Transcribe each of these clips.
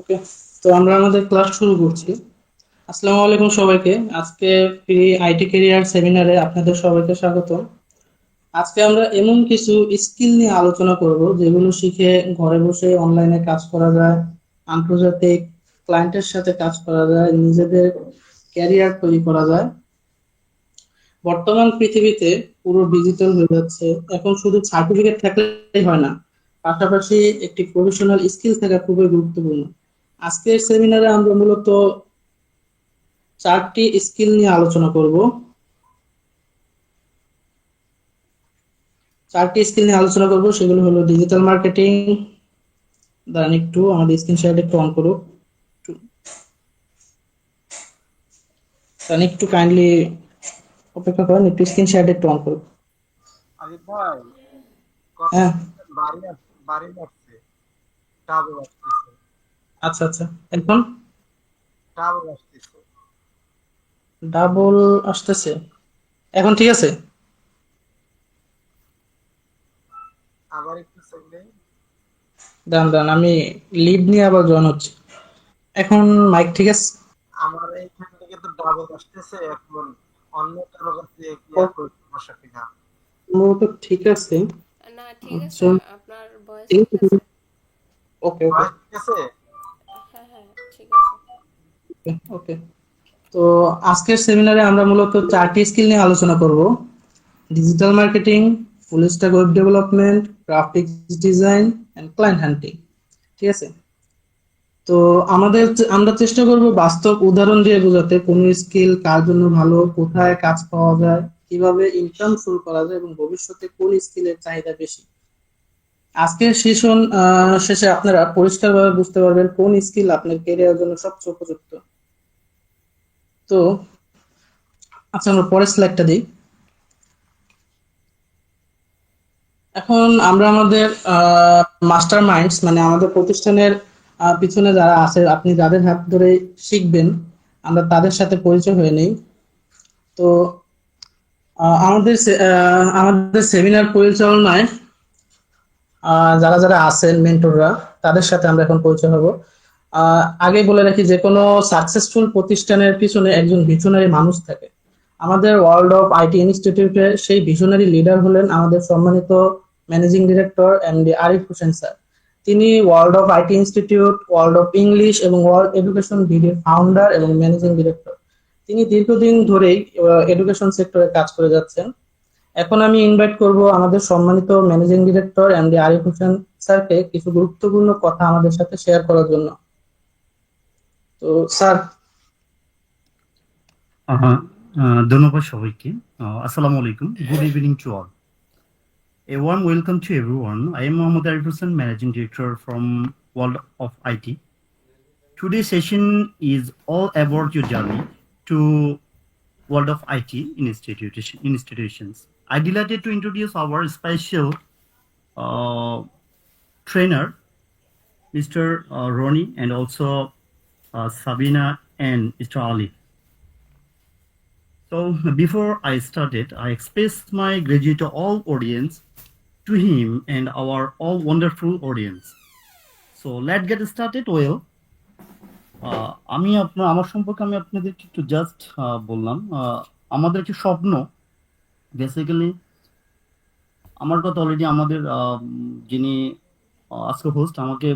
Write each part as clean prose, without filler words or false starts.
ওকে, তো আমরা আমাদের ক্লাস শুরু করছি। আসসালামু আলাইকুম সবাইকে। আজকে ফ্রি আইটি ক্যারিয়ার সেমিনারে আপনাদের সবাইকে স্বাগত। আজকে আমরা এমন কিছু স্কিল নিয়ে আলোচনা করব যেগুলো শিখে ঘরে বসে অনলাইনে কাজ করা যায়, আন্তর্জাতিক ক্লায়েন্টের সাথে কাজ করা যায়, নিজেদের ক্যারিয়ার তৈরি করা যায়। বর্তমান পৃথিবীতে পুরো ডিজিটাল হয়ে যাচ্ছে। এখন শুধু সার্টিফিকেট থাকলেই হয় না, পাশাপাশি একটি প্রফেশনাল স্কিল থাকা খুবই গুরুত্বপূর্ণ। আজকের সেমিনারে আমরা মূলত চারটি স্কিল নিয়ে আলোচনা করব। সেগুলো হলো ডিজিটাল মার্কেটিং। দাঁড়ান একটু, আমাদের স্ক্রিন শেয়ার একটু অন করুক। দাঁড়ান একটু কাইন্ডলি অপেক্ষা করেন, একটু স্ক্রিন শেয়ার একটু অন করুক। আরে ভাই, কথা হ্যাঁ, বাড়ি আসছে, ডাবল আসতেছে। আচ্ছা আচ্ছা। এখন ডাবল আসতেছে। ডাবল আসতেছে? এখন ঠিক আছে? আবার একটু চাইলে। দাঁড়ান দাঁড়ান, আমি লিভ নিয়ে আবার জয়েন হচ্ছে। এখন মাইক ঠিক আছে? আমার এইখান থেকে তো ডাবল আসতেছে। এখন অন্য কারো কাছে কি ও, একই সমস্যা কিনা? সম্ভবত ঠিক আছে। না, ঠিক আছে। আচ্ছা, আপনার ভয়েস ঠিক ঠিক আছে। আছে। ওকে ওকে ভয়েস ঠিক আছে? হ্যাঁ, হ্যাঁ, ঠিক আছে। ওকে ওকে। তো আজকের সেমিনারে আমরা মূলত চারটি স্কিল নিয়ে আলোচনা করব: digital marketing, full stack web development, graphics design and client hunting. ঠিক আছে? তো আমরা চেষ্টা করব বাস্তব উদাহরণ দিয়ে বোঝাতে কোন স্কিল কার জন্য ভালো, কোথায় কাজ পাওয়া যায়, কিভাবে ইনকাম শুরু করা যায় এবং ভবিষ্যতে কোন স্কিলের চাহিদা বেশি। আজকের সেশন শেষে আপনারা পরিষ্কারভাবে বুঝতে পারবেন কোন স্কিল আপনার ক্যারিয়ারের জন্য সবচেয়ে উপযুক্ত। তো আচ্ছা, আমরা পরের স্লাইডটা দিই। এখন আমরা আমাদের মাস্টার মাইন্ডস, মানে আমাদের প্রতিষ্ঠানের পিছনে যারা আছে, আপনি যাদের হাত ধরে শিখবেন, আমরা তাদের সাথে পরিচয় হয়ে নেই। তো আমাদের সেমিনার পরিচালনায় যারা যারা আছেন মেন্টররা, তাদের সাথে আমরা এখন পরিচয় হব। আগে বলে রাখি, যে কোনো সাকসেসফুল প্রতিষ্ঠানের পিছনে একজন ভিশনারি মানুষ থাকে। আমাদের ওয়ার্ল্ড অফ আইটি ইনস্টিটিউটে সেই ভিশনারি লিডার হলেন আমাদের সম্মানিত managing director MD Arif Hossain sir. তিনি world of IT institute, world of English এবং ওয়ার্ল্ড এডুকেশন বিডির ফাউন্ডার এবং ম্যানেজিং ডিরেক্টর। তিনি দীর্ঘদিন ধরেই এডুকেশন সেক্টরে কাজ করে যাচ্ছেন। এখন আমি ইনভাইট করব আমাদের সম্মানিত managing director MD Arif Hossain স্যারকে কিছু গুরুত্বপূর্ণ কথা আমাদের সাথে শেয়ার করার জন্য। তো স্যার। Uh-huh. ধন্যবাদ সবাইকে। আসসালামু আলাইকুম। Good evening to all. A warm welcome to everyone. I am Mohammad Arif Hussain, Managing Director from World of IT. Today's session is all about your journey to World of IT institutions. I delighted to introduce our special uh, trainer, Mr. Ronnie, and also Sabina and Mr. Ali. So before I started, I expressed my gratitude to all audience, to him and our all wonderful audience. So let's get started. Well, আমি আমার সম্পর্কে আমি আপনাদেরকে একটু just বললাম। আমাদের একটি স্বপ্ন, বেসিক্যালি আমার কথা অলরেডি আমাদের যিনি আজকে হোস্ট আমাকে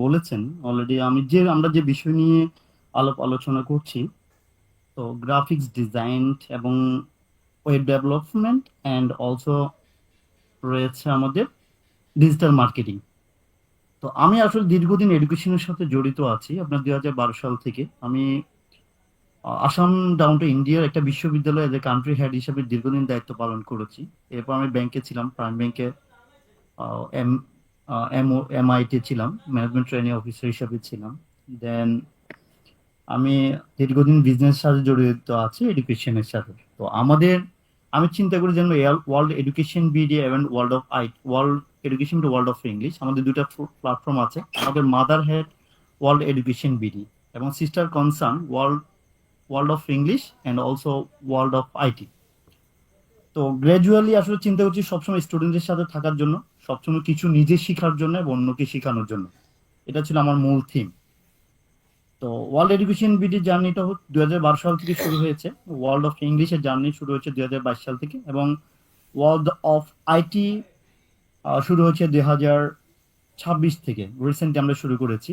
বলেছেন অলরেডি। আমরা যে বিষয় নিয়ে আলোচনা করছি, তো গ্রাফিক্স ডিজাইন এবং ওয়েব ডেভেলপমেন্ট অ্যান্ড অলসো রয়েছে আমাদের ডিজিটাল মার্কেটিং। তো আমি আসলে দীর্ঘদিন এডুকেশনের সাথে জড়িত আছি। আপনার 2012 সাল থেকে আমি আসাম ডাউন টু ইন্ডিয়ার একটা বিশ্ববিদ্যালয়ে যে কান্ট্রি হেড হিসেবে দীর্ঘদিন দায়িত্ব পালন করেছি। এরপর আমি ব্যাংকে ছিলাম, প্রাইম ব্যাংকে এম এমআইটি ছিলাম, ম্যানেজমেন্ট ট্রেনিং অফিসার হিসেবে ছিলাম। দেন আমি দীর্ঘদিন বিজনেস সাথে জড়িত আছি, এডুকেশনের সাথে। তো আমি চিন্তা করি যেন ওয়ার্ল্ড এডুকেশন বিডি এবং world education to world of English, আমাদের দুটা প্ল্যাটফর্ম আছে। আমাদের mother head world education BD এবং sister concern world of English and also world of IT. তো গ্র্যাজুয়ালি আসলে চিন্তা করছি সবসময় স্টুডেন্টের সাথে থাকার জন্য, সবসময় কিছু নিজে শেখার জন্য এবং অন্যকে শেখানোর জন্য। এটা ছিল আমার মূল থিম। তো ওয়ার্ল্ড এডুকেশন বিডি জার্নিটা 2012 সাল থেকে শুরু হয়েছে। ওয়ার্ল্ড অফ ইংলিশের জার্নি শুরু হয়েছে 2022 সাল থেকে, এবং ওয়ার্ল্ড অফ আইটি শুরু হয়েছে 2026 থেকে। রিসেন্টলি আমরা শুরু করেছি।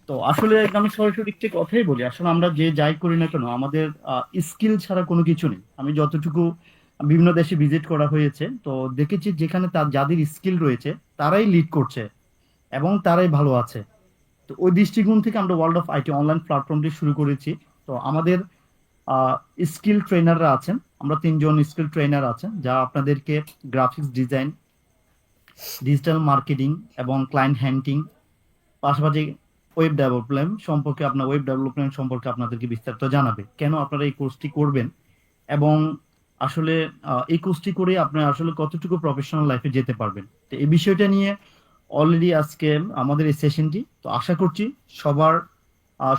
তো আসলে আমি সরাসরি একটি কথাই বলি, আসলে আমরা যে যাই করি না কেন আমাদের স্কিল ছাড়া কোনো কিছু নেই। আমি যতটুকু বিভিন্ন দেশে ভিজিট করা হয়েছে, তো দেখেছি যেখানে তার যাদের স্কিল রয়েছে তারাই লিড করছে এবং তারাই ভালো আছে। তো ওই দৃষ্টিকোণ থেকে আমরা ওয়ার্ল্ড অফ আইটি অনলাইন প্ল্যাটফর্মটি শুরু করেছি। তো আমাদের স্কিল ট্রেনাররা আছেন, আমরা 3 জন স্কিল ট্রেনার আছেন, যা আপনাদেরকে গ্রাফিক্স ডিজাইন, ডিজিটাল মার্কেটিং এবং ক্লায়েন্ট হ্যান্ডিং, পাশাপাশি ওয়েব ডেভেলপমেন্ট সম্পর্কে আপনাদেরকে বিস্তারিত জানাবে কেন আপনারা এই কোর্সটি করবেন, এবং আসলে এই কোর্সটি করে আপনারা আসলে কতটুকু প্রফেশনাল লাইফে যেতে পারবেন। তো এই বিষয়টা নিয়ে অলরেডি আজকে আমাদের এই সেশনটি, তো আশা করছি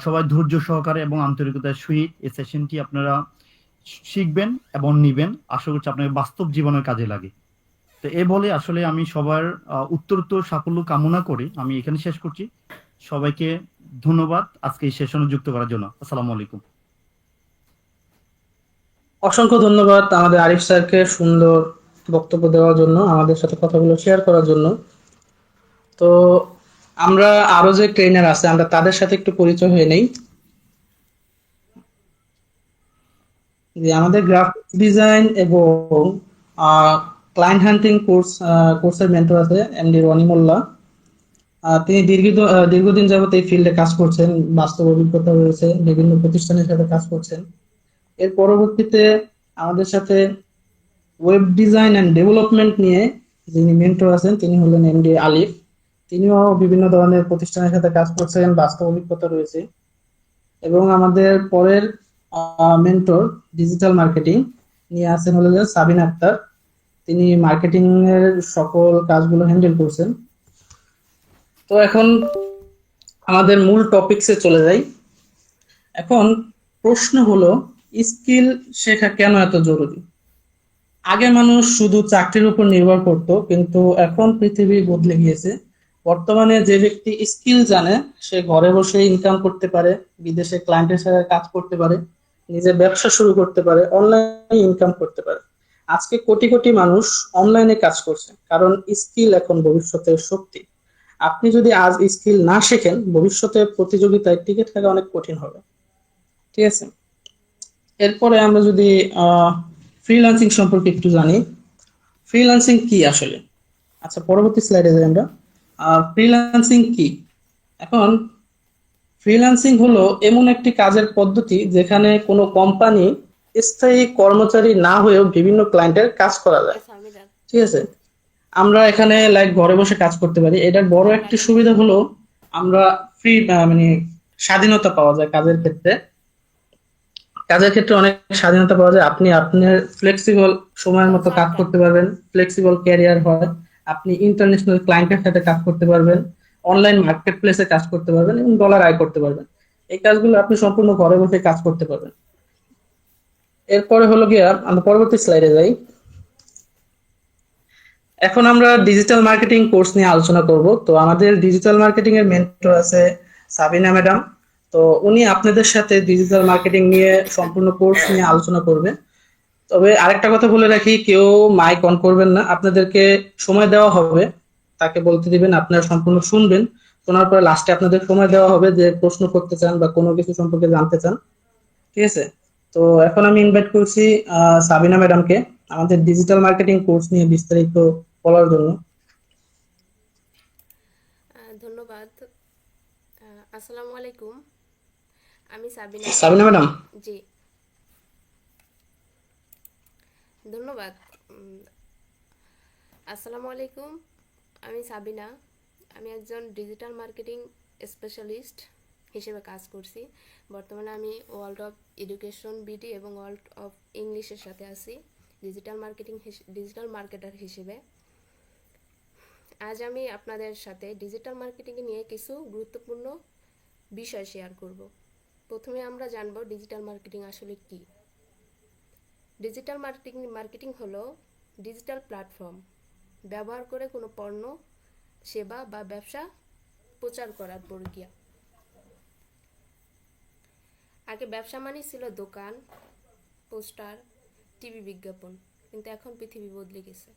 সবাই ধৈর্য সহকারে এবং আন্তরিকতার সহিত এই সেশনটি আপনারা শিখবেন এবং নিবেন। আশা করছি আপনার বাস্তব জীবনের কাজে লাগে। তো এ বলে আসলে আমি সবার উত্তরোত্তর সাফল্য কামনা করে আমি এখানে শেষ করছি। সবাইকে ধন্যবাদ আজকে এই সেশনে যুক্ত করার জন্য। আসসালামু আলাইকুম। অসংখ্য ধন্যবাদ আমাদের আরিফ স্যারকে সুন্দর বক্তব্য দেওয়ার জন্য, আমাদের সাথে কথাগুলো শেয়ার করার জন্য। তো আমরা আরো যে ট্রেনার আছে আমরা তাদের সাথে একটু পরিচয় হয়ে নেই। যে আমাদের গ্রাফিক্স ডিজাইন এবং ক্লায়েন্ট হান্টিং কোর্সের মেন্টর আছে এমডি রনি মোল্লা। তিনি দীর্ঘদিন যাবত এই ফিল্ডে কাজ করছেন, বাস্তব অভিজ্ঞতা রয়েছে, বিভিন্ন প্রতিষ্ঠানের সাথে কাজ করছেন। এর পরবর্তীতে আমাদের সাথে ওয়েব ডিজাইন এন্ড ডেভেলপমেন্ট নিয়ে যিনি মেন্টর আছেন তিনি হলেন এমডি আলিফ। তিনিও বিভিন্ন ধরনের প্রতিষ্ঠানের সাথে কাজ করছেন, বাস্তব অভিজ্ঞতা রয়েছে। এবং আমাদের পরের মেন্টর ডিজিটাল মার্কেটিং নিয়ে আছেন হলেন সাবিনা আক্তার। তিনি মার্কেটিং এর সকল কাজগুলো হ্যান্ডেল করছেন। তো এখন আমাদের মূল টপিকসে চলে যাই। এখন প্রশ্ন হলো, স্কিল শেখা কেন এত জরুরি? আগে মানুষ শুধু চাকরির উপর নির্ভর করত, কিন্তু এখন পৃথিবী বদলে গিয়েছে। বর্তমানে যে ব্যক্তি স্কিল জানে সে ঘরে বসে ইনকাম করতে পারে, বিদেশে ক্লায়েন্টের সাথে কাজ করতে পারে, নিজের ব্যবসা শুরু করতে পারে, অনলাইনে ইনকাম করতে পারে। আজকে কোটি কোটি মানুষ অনলাইনে কাজ করছে, কারণ স্কিল এখন ভবিষ্যতের শক্তি। আপনি যদি আজ স্কিল না শেখেন, ভবিষ্যতে প্রতিযোগিতায় টিকে থাকা অনেক কঠিন হবে। ঠিক আছে, এরপরে আমরা যদি ফ্রিল্যান্সিং সম্পর্কে একটু জানি। ফ্রিল্যান্সিং কি আসলে? আচ্ছা, পরবর্তী স্লাইডে যাই আমরা। ফ্রিল্যান্সিং কি? এখন ফ্রিল্যান্সিং হলো এমন একটি কাজের পদ্ধতি যেখানে কোনো কোম্পানি স্থায়ী কর্মচারী না হয়েও বিভিন্ন ক্লায়েন্টের কাজ করা যায়। সামিরা। ঠিক আছে, আমরা এখানে লাইক ঘরে বসে কাজ করতে পারি। এটার বড় একটি সুবিধা হলো আমরা মানে স্বাধীনতা পাওয়া যায় কাজের ক্ষেত্রে। অনেক স্বাধীনতা পাওয়া যায়। আপনি আপনার ফ্লেক্সিবল সময়ের মতো কাজ করতে পারবেন, ফ্লেক্সিবল ক্যারিয়ার হয়। আপনি ইন্টারন্যাশনাল ক্লায়েন্টের সাথে কাজ করতে পারবেন, অনলাইন মার্কেট প্লেসে কাজ করতে পারবেন এবং ডলার আয় করতে পারবেন। এই কাজগুলো আপনি সম্পূর্ণ ঘরে বসে কাজ করতে পারবেন। এরপরে হলো গিয়া আমরা পরবর্তী স্লাইডে যাই। এখন আমরা ডিজিটাল মার্কেটিং কোর্স নিয়ে আলোচনা করব। তো আমাদের ডিজিটাল মার্কেটিং এর মেন্টর আছে সাবিনা ম্যাডাম। তো উনি আপনাদের সাথে ডিজিটাল মার্কেটিং নিয়ে সম্পূর্ণ কোর্স নিয়ে আলোচনা করবে। তবে আরেকটা কথা বলে রাখি, কেউ মাইক অন করবেন না, আপনাদেরকে সময় দেওয়া হবে, তাকে বলতে দিবেন, আপনারা সম্পূর্ণ শুনবেন। শোনার পরে লাস্টে আপনাদের সময় দেওয়া হবে যে প্রশ্ন করতে চান বা কোনো কিছু সম্পর্কে জানতে চান। ঠিক আছে, তো এখন আমি ইনভাইট করছি সাবিনা ম্যাডামকে আমাদের ডিজিটাল মার্কেটিং কোর্স নিয়ে বিস্তারিত বলার জন্য। ধন্যবাদ। আসসালামু আলাইকুম। আমি সাবিনা। সাবিনা ম্যাডাম, জি, ধন্যবাদ। আসসালামু আলাইকুম। আমি সাবিনা। আমি একজন ডিজিটাল মার্কেটিং স্পেশালিস্ট হিসেবে কাজ করছি। বর্তমানে আমি ওয়ার্ল্ড অফ এডুকেশন বিডি এবং ওয়ার্ল্ড অফ ইংলিশের সাথে আছি ডিজিটাল মার্কেটার হিসেবে। আজ আমি আপনাদের সাথে ডিজিটাল মার্কেটিং নিয়ে কিছু গুরুত্বপূর্ণ বিষয় শেয়ার করব। প্রথমে আমরা জানব ডিজিটাল মার্কেটিং আসলে কি। ডিজিটাল মার্কেটিং হলো ডিজিটাল প্ল্যাটফর্ম ব্যবহার করে কোনো পণ্য, সেবা বা ব্যবসা প্রচার করার প্রক্রিয়া। আগে ব্যবসা মানেই ছিল দোকান, পোস্টার, টিভি বিজ্ঞাপন, কিন্তু এখন পৃথিবী বদলে গেছে।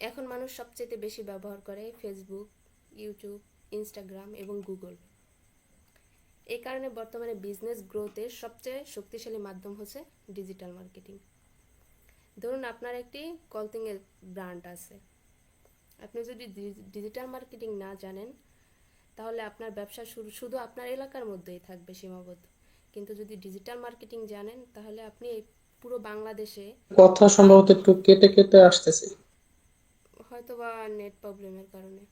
এখন মানুষ সবচেয়ে বেশি ব্যবহার করে ফেসবুক, ইউটিউব, ইনস্টাগ্রাম এবং গুগল। এই কারণে বর্তমানে বিজনেস গ্রোথের সবচেয়ে শক্তিশালী মাধ্যম হচ্ছে ডিজিটাল মার্কেটিং। ধরুন আপনার একটি ক্লথিংয়ের ব্র্যান্ড আছে, আপনি যদি ডিজিটাল মার্কেটিং না জানেন তাহলে আপনার ব্যবসা শুধু আপনার এলাকার মধ্যেই থাকবে সীমাবদ্ধ। কিন্তু যদি ডিজিটাল মার্কেটিং জানেন তাহলে আপনি এই পুরো বাংলাদেশে, কথা সম্ভবত একটু কেটে কেটে আসতেছে। হয়তোবা নেট প্রবলেমের কারণে।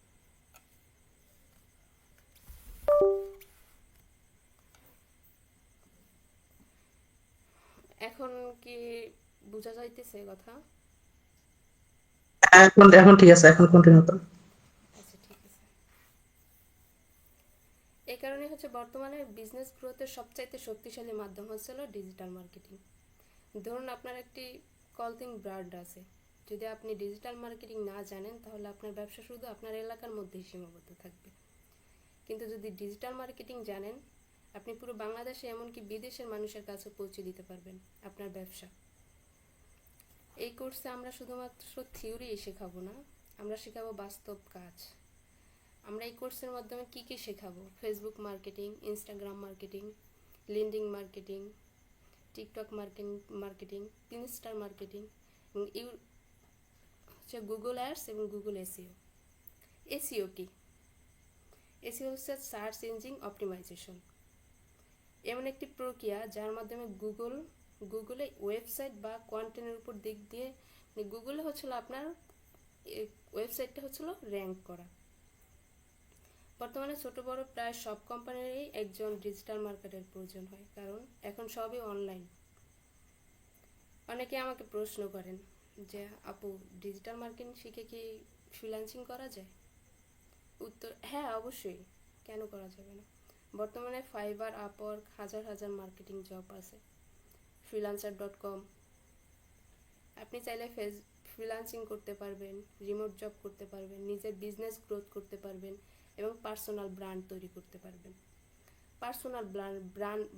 এখন কি বোঝা যাইতেছে কথা? এখন এখন ঠিক আছে, এখন কন্টিনিউ করুন। আচ্ছা, ঠিক আছে। এই কারণে হচ্ছে বর্তমানে বিজনেস গ্রোথের সবচাইতে শক্তিশালী মাধ্যম হচ্ছিল ডিজিটাল মার্কেটিং। ধরুন আপনার একটি ক্লথিং ব্র্যান্ড আছে, যদি আপনি ডিজিটাল মার্কেটিং না জানেন তাহলে আপনার ব্যবসা শুধু আপনার এলাকার মধ্যেই সীমাবদ্ধ থাকবে। কিন্তু যদি ডিজিটাল মার্কেটিং জানেন, আপনি পুরো বাংলাদেশে এমনকি বিদেশের মানুষের কাছে পৌঁছে দিতে পারবেন আপনার ব্যবসা। এই কোর্সে আমরা শুধুমাত্র থিওরি শেখাবো না, আমরা শেখাবো বাস্তব কাজ। আমরা এই কোর্সের মাধ্যমে কি কি শেখাবো? Facebook marketing, Instagram marketing, LinkedIn marketing, TikTok marketing, Pinterest marketing এবং হচ্ছে গুগল অ্যাডস এবং গুগল এসইও। এসইও কি? এসইও হচ্ছে সার্চ ইঞ্জিন অপটিমাইজেশন, এমন একটি প্রক্রিয়া যার মাধ্যমে গুগলে ওয়েবসাইট বা কন্টেন্টের উপর দিক দিয়ে, গুগলে হচ্ছিল আপনার ওয়েবসাইটটা হচ্ছিল র্যাঙ্ক করা। বর্তমানে ছোট বড় প্রায় সব কোম্পানিরই একজন ডিজিটাল মার্কেটার প্রয়োজন হয়, কারণ এখন সবই অনলাইন। অনেকে আমাকে প্রশ্ন করেন যে আপু, ডিজিটাল মার্কেটিং শিখে কি ফ্রিল্যান্সিং করা যায়? উত্তর: হ্যাঁ, অবশ্যই, কেন করা যাবে না। বর্তমানে ফাইবার, আপওয়ার্ক, হাজার হাজার মার্কেটিং জব আছে। freelancer.com, আপনি চাইলে ফ্রিল্যান্সিং করতে পারবেন, রিমোট জব করতে পারবেন, নিজের বিজনেস গ্রোথ করতে পারবেন এবং পার্সোনাল ব্র্যান্ড তৈরি করতে পারবেন। পার্সোনাল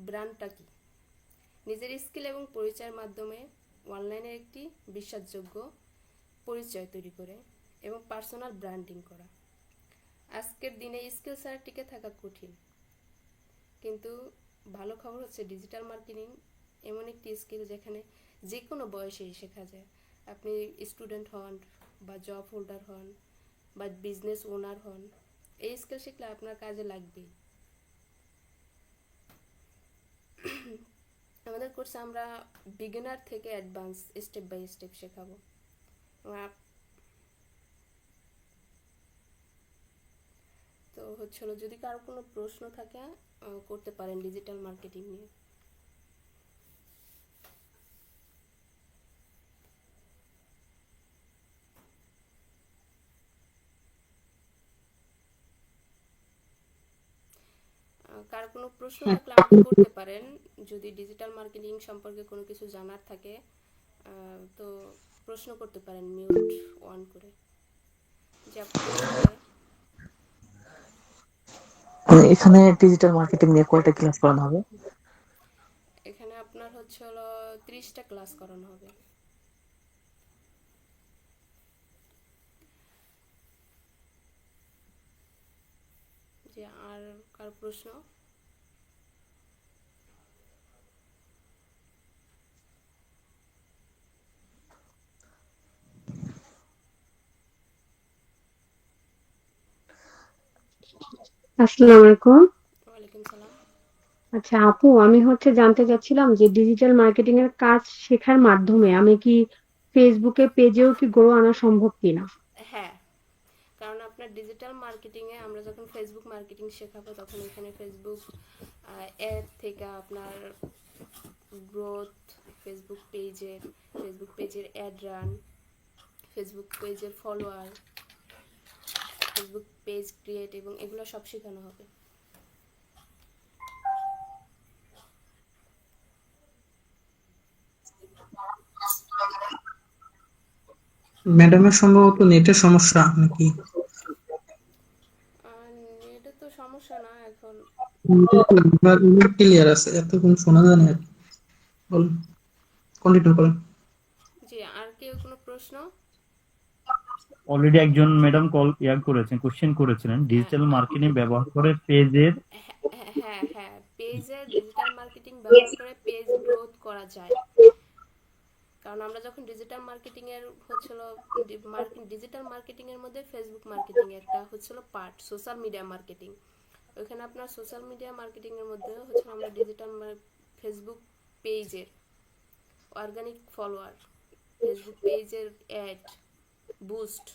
ব্র্যান্ডটা কি? নিজের স্কিল এবং পরিচয়ের মাধ্যমে অনলাইনে একটি বিশ্বাসযোগ্য পরিচয় তৈরি করে এবং পার্সোনাল ব্র্যান্ডিং করা। আজকের দিনে স্কিল ছাড়া টিকে থাকা কঠিন, কিন্তু ভালো খবর হচ্ছে ডিজিটাল মার্কেটিং এমন একটি স্কিল যেখানে যে কোনো বয়সেই শেখা যায়। আপনি স্টুডেন্ট হন বা জব হোল্ডার হন বা বিজনেস ওনার হন, এই স্কিল শিখলে আপনার কাজে লাগবেই। আমাদের কোর্সে আমরা বিগিনার থেকে অ্যাডভান্স স্টেপ বাই স্টেপ শেখাবো। তো হচ্ছিল, যদি কারো কোনো প্রশ্ন থাকে করতে পারেন ডিজিটাল মার্কেটিং নিয়ে। কার কোনো প্রশ্ন থাকলে আমাকে করতে পারেন। যদি ডিজিটাল মার্কেটিং সম্পর্কে কোনো কিছু জানার থাকে তো প্রশ্ন করতে পারেন মিউট অন করে। যে এখানে ডিজিটাল মার্কেটিং নিয়ে কয়টা ক্লাস করানো হবে? এখানে আপনার হচ্ছে হলো 30টা ক্লাস করানো হবে। যে আর কার প্রশ্ন? আসসালামু আলাইকুম। ওয়ালাইকুম সালাম। আচ্ছা আপু, আমি জানতে চাচ্ছিলাম যে ডিজিটাল মার্কেটিং এর কাজ শেখার মাধ্যমে আমি কি ফেসবুকে পেজেও কি গ্রো আনা সম্ভব কিনা? হ্যাঁ, কারণ আপনার ডিজিটাল মার্কেটিংয়ে আমরা যখন ফেসবুক মার্কেটিং শেখাবো তখন এখানে ফেসবুক অ্যাড থেকে আপনার গ্রোথ, ফেসবুক পেজের অ্যাড রান, ফেসবুক পেজের ফলোয়ার, ফেসবুক পেজ ক্রিয়েট এবং এগুলো সব শেখানো হবে। ম্যাডামের সম্ভবত নেটের সমস্যা নাকি? নেটে তো সমস্যা না, এখন ক্লিয়ার আছে, এতক্ষণ শোনা যায় না আর কি। বলুন, কন্টিনিউ করেন। জি, আর কেউ কোনো প্রশ্ন? অলরেডি একজন ম্যাডাম করেছেন, কোশ্চেন করেছিলেন, হ্যাঁ, ডিজিটাল মার্কেটিং ব্যবহার করে পেজের। হ্যাঁ, পেজে ডিজিটাল মার্কেটিং ব্যবহার করে পেজ গ্রোথ করা যায়। কারণ আমরা যখন ডিজিটাল মার্কেটিং এর হচ্ছিল, ডিজিটাল মার্কেটিং এর মধ্যে ফেসবুক মার্কেটিং একটা হচ্ছিল পার্ট, সোশ্যাল মিডিয়া মার্কেটিং। ওইখানে আপনার সোশ্যাল মিডিয়া মার্কেটিং এর মধ্যে হচ্ছে আমরা ডিজিটাল ফেসবুক পেজের অর্গানিক ফলোয়ার, ফেসবুক পেজের অ্যাড, বুস্ট,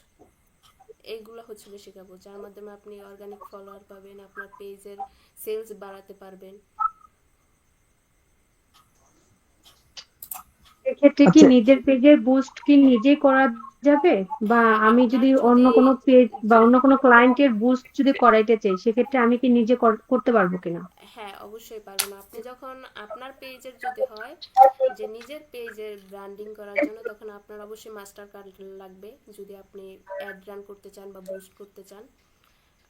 এইগুলো হচ্ছিল শেখাবো, যার মাধ্যমে আপনি অর্গানিক ফলোয়ার পাবেন, আপনার পেজের সেলস বাড়াতে পারবেন। এক্ষেত্রে কি আচ্ছা, নিজের পেজের বুস্ট কি নিজেই করা যাবে, বা হ্যাঁ, আমি আপনার যদি অন্য যদি কোনো পেজ বা অন্য কোনো ক্লায়েন্টের বুস্ট যদি করাইতে চাই, সেক্ষেত্রে আমি কি নিজে করতে পারবো কিনা? হ্যাঁ, অবশ্যই পারবেন। আপনি যখন আপনার পেজের যদি হয় যে নিজের পেজের ব্র্যান্ডিং করার জন্য, তখন আপনার অবশ্যই মাস্টার কার্ড লাগবে যদি আপনি অ্যাড রান করতে চান বা বুস্ট করতে চান।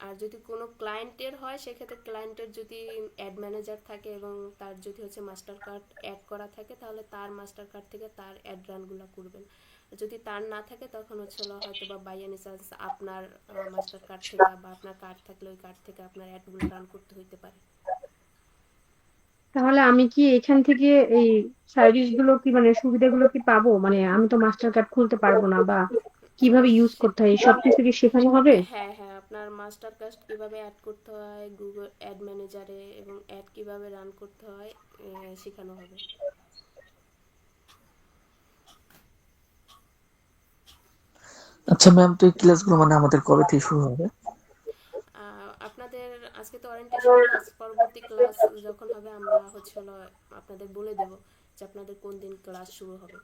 আর যদি কোনো ক্লায়েন্টের হয়, সেক্ষেত্রে ক্লায়েন্টের যদি অ্যাড ম্যানেজার থাকে এবং তার যদি হচ্ছে মাস্টার কার্ড অ্যাড করা থাকে, তাহলে তার মাস্টার কার্ড থেকে তার অ্যাড রানগুলো করবেন। যদি তার না থাকে, তখন হচ্ছে হয়তো বা বাই এনি চান্স আপনার মাস্টার কার্ড থেকে বা আপনার কার্ড থাকলে ওই কার্ড থেকে আপনার অ্যাডগুলো রান করতে হইতে পারে। তাহলে আমি কি এখান থেকে এই সার্ভিস গুলো কি, মানে সুবিধাগুলো কি পাবো? মানে আমি তো মাস্টার কার্ড খুলতে পারবো না, বা কিভাবে ইউজ করতে হয় সব কিছু কি শেখানো হবে? হ্যাঁ, আপনার মাস্টার কার্ড কিভাবে অ্যাড করতে হয় গুগল অ্যাড ম্যানেজারে, এবং অ্যাড কিভাবে রান করতে হয় শেখানো হবে। আচ্ছা ম্যাম, তো এই ক্লাসগুলো মানে আমাদের কবে থেকে শুরু হবে? আপনাদের আজকে তো ওরিয়েন্টেশন ক্লাস, পরবর্তী ক্লাস যখন হবে আমরা হচ্ছে আপনাদের বলে দেব যে আপনাদের কোন দিন ক্লাস শুরু হবে।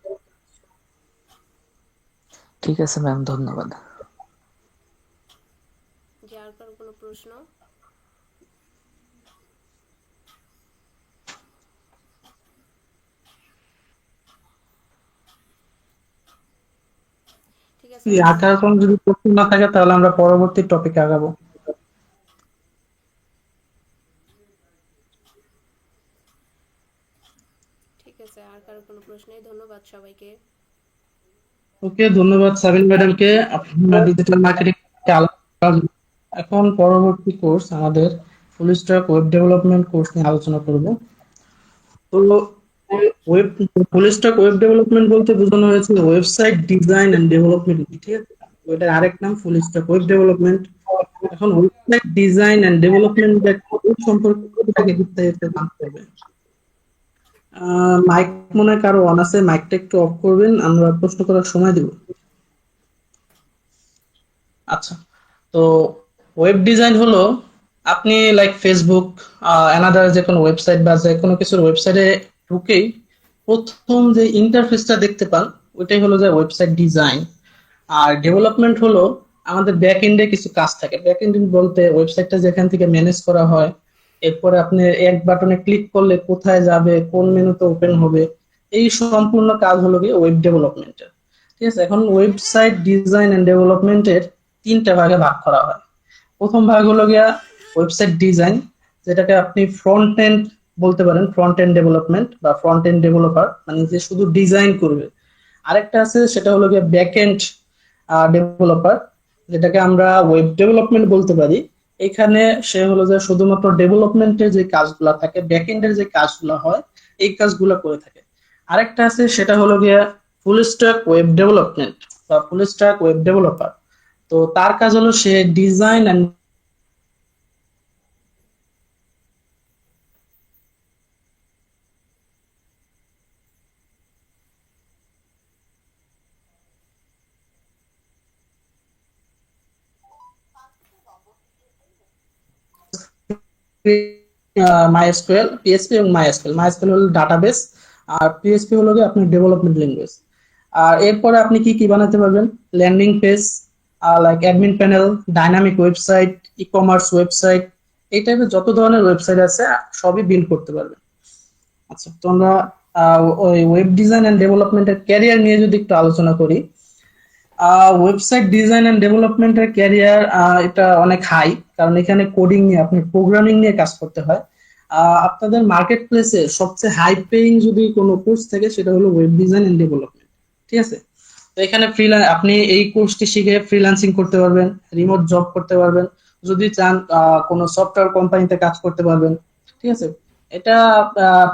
ঠিক আছে ম্যাম, ধন্যবাদ। যে আর কারো কোনো প্রশ্ন? ঠিক আছে, এই আঁকার কোনো যদি প্রশ্ন না থাকে তাহলে আমরা পরবর্তী টপিকে আগাবো। ঠিক আছে, আর কারো কোনো প্রশ্ন নেই। ধন্যবাদ সবাইকে। ওকে, ধন্যবাদ সাবিন ম্যাডামকে, আপনার ডিজিটাল মার্কেটিং আলোচনা। এখন পরবর্তী কোর্স আমাদের ফুল স্ট্যাক ওয়েব ডেভেলপমেন্ট কোর্স নিয়ে আলোচনা করব। তো ওয়েব ফুল স্ট্যাক ওয়েব ডেভেলপমেন্ট বলতে বোঝানো হয়েছে ওয়েবসাইট ডিজাইন এন্ড ডেভেলপমেন্ট, ঠিক আছে? ওইটার আরেক নাম ফুল স্ট্যাক ওয়েব ডেভেলপমেন্ট। এখন ওয়েবসাইট ডিজাইন এন্ড ডেভেলপমেন্ট সম্পর্কে বিস্তারিত জানতে হবে। মাইক মনে হয় কারো অন আছে, মাইকটা একটু অফ করবেন, আমরা প্রশ্ন করার সময় দেব। আচ্ছা, তো ওয়েব ডিজাইন হলো আপনি লাইক ফেসবুক, অ্যানাদার যে কোনো ওয়েবসাইট বা যে কোনো কিছুর ওয়েবসাইটে ঢুকেই প্রথম যে ইন্টারফেসটা দেখতে পান, ওইটাই হলো যে ওয়েবসাইট ডিজাইন। আর ডেভেলপমেন্ট হলো আমাদের ব্যাক এন্ডে কিছু কাজ থাকে। ব্যাক এন্ড বলতে ওয়েবসাইটটা যেখান থেকে ম্যানেজ করা হয়, এরপরে আপনি এক বাটনে ক্লিক করলে কোথায় যাবে, কোন মেনুতে ওপেন হবে, এই সম্পূর্ণ কাজ হলো কি ওয়েব ডেভেলপমেন্টের। ঠিক আছে, এখন ওয়েবসাইট ডিজাইন এন্ড ডেভেলপমেন্টের তিনটা ভাগে ভাগ করা হয়। প্রথম ভাগ হলো গিয়া ওয়েবসাইট ডিজাইন, যেটাকে আপনি ফ্রন্ট এন্ড বলতে পারেন, ফ্রন্ট এন্ড ডেভেলপমেন্ট বা ফ্রন্ট এন্ড ডেভেলপার, মানে যে শুধু ডিজাইন করবে। আরেকটা আছে, সেটা হলো গিয়ে ব্যাক এন্ড ডেভেলপার, যেটাকে আমরা ওয়েব ডেভেলপমেন্ট বলতে পারি। এখানে সে হলো যে শুধুমাত্র ডেভেলপমেন্টের যে কাজগুলো থাকে, ব্যাক এন্ডের যে কাজগুলো হয়, এই কাজগুলো করে থাকে। আরেকটা আছে, সেটা হলো গিয়া ফুল স্ট্যাক ওয়েব ডেভেলপমেন্ট বা ফুল স্ট্যাক ওয়েব ডেভেলপার। তো তার কাজ হলো সে ডিজাইন এন্ড মাইএসকিউএল, পিএসপি এবং মাইএসকিউএল। মাইএসকিউএল হলো ডাটাবেস, আর পিএসপি হলো কি আপনার ডেভেলপমেন্ট ল্যাঙ্গুয়েজ। আর এরপরে আপনি কি কি বানাতে পারবেন, landing page, like admin panel, dynamic website, e commerce website, এই টাইপের যত ধরনের ওয়েবসাইট আছে সবই বিল্ড করতে পারবেন। আচ্ছা, তো আমরা ওই ওয়েব ডিজাইন এন্ড ডেভেলপমেন্টের ক্যারিয়ার নিয়ে যদি একটু আলোচনা করি, ওয়েবসাইট ডিজাইন এন্ড ডেভেলপমেন্টের ক্যারিয়ার এটা অনেক হাই, কারণ এখানে কোডিং নিয়ে, আপনি প্রোগ্রামিং নিয়ে কাজ করতে হয়। আপনাদের মার্কেট প্লেসে সবচেয়ে হাই পেইং যদি কোনো কোর্স থাকে সেটা হলো ওয়েব ডিজাইন এন্ড ডেভেলপমেন্ট, ঠিক আছে? তো এখানে আপনি এই কোর্সটি শিখে ফ্রিল্যান্সিং করতে পারবেন, রিমোট জব করতে পারবেন, যদি চান কোনো সফটওয়্যার কোম্পানিতে কাজ করতে পারবেন, ঠিক আছে? এটা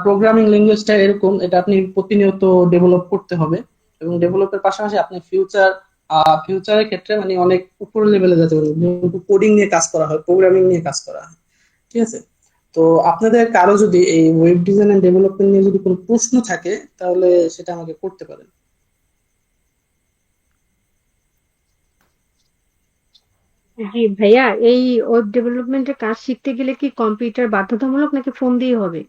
প্রোগ্রামিং ল্যাঙ্গুয়েজটা এরকম, এটা আপনি প্রতিনিয়ত ডেভেলপ করতে হবে, এবং ডেভেলপের পাশাপাশি আপনি ফিউচারের ক্ষেত্রে মানে অনেক উপর লেভেলে যেতে পারবেন, যেহেতু কোডিং নিয়ে কাজ করা হয়, প্রোগ্রামিং নিয়ে কাজ করা হয়, ঠিক আছে? তো আপনাদের কারো যদি এই ওয়েব ডিজাইন এন্ড ডেভেলপমেন্ট নিয়ে যদি কোনো প্রশ্ন থাকে তাহলে সেটা আমাকে করতে পারেন। জি ভাইয়া, এই ওয়েব ডেভেলপমেন্টের কাজ শিখতে গেলে কি কম্পিউটার বাধ্যতামূলক নাকি ফোন দিয়ে হবে?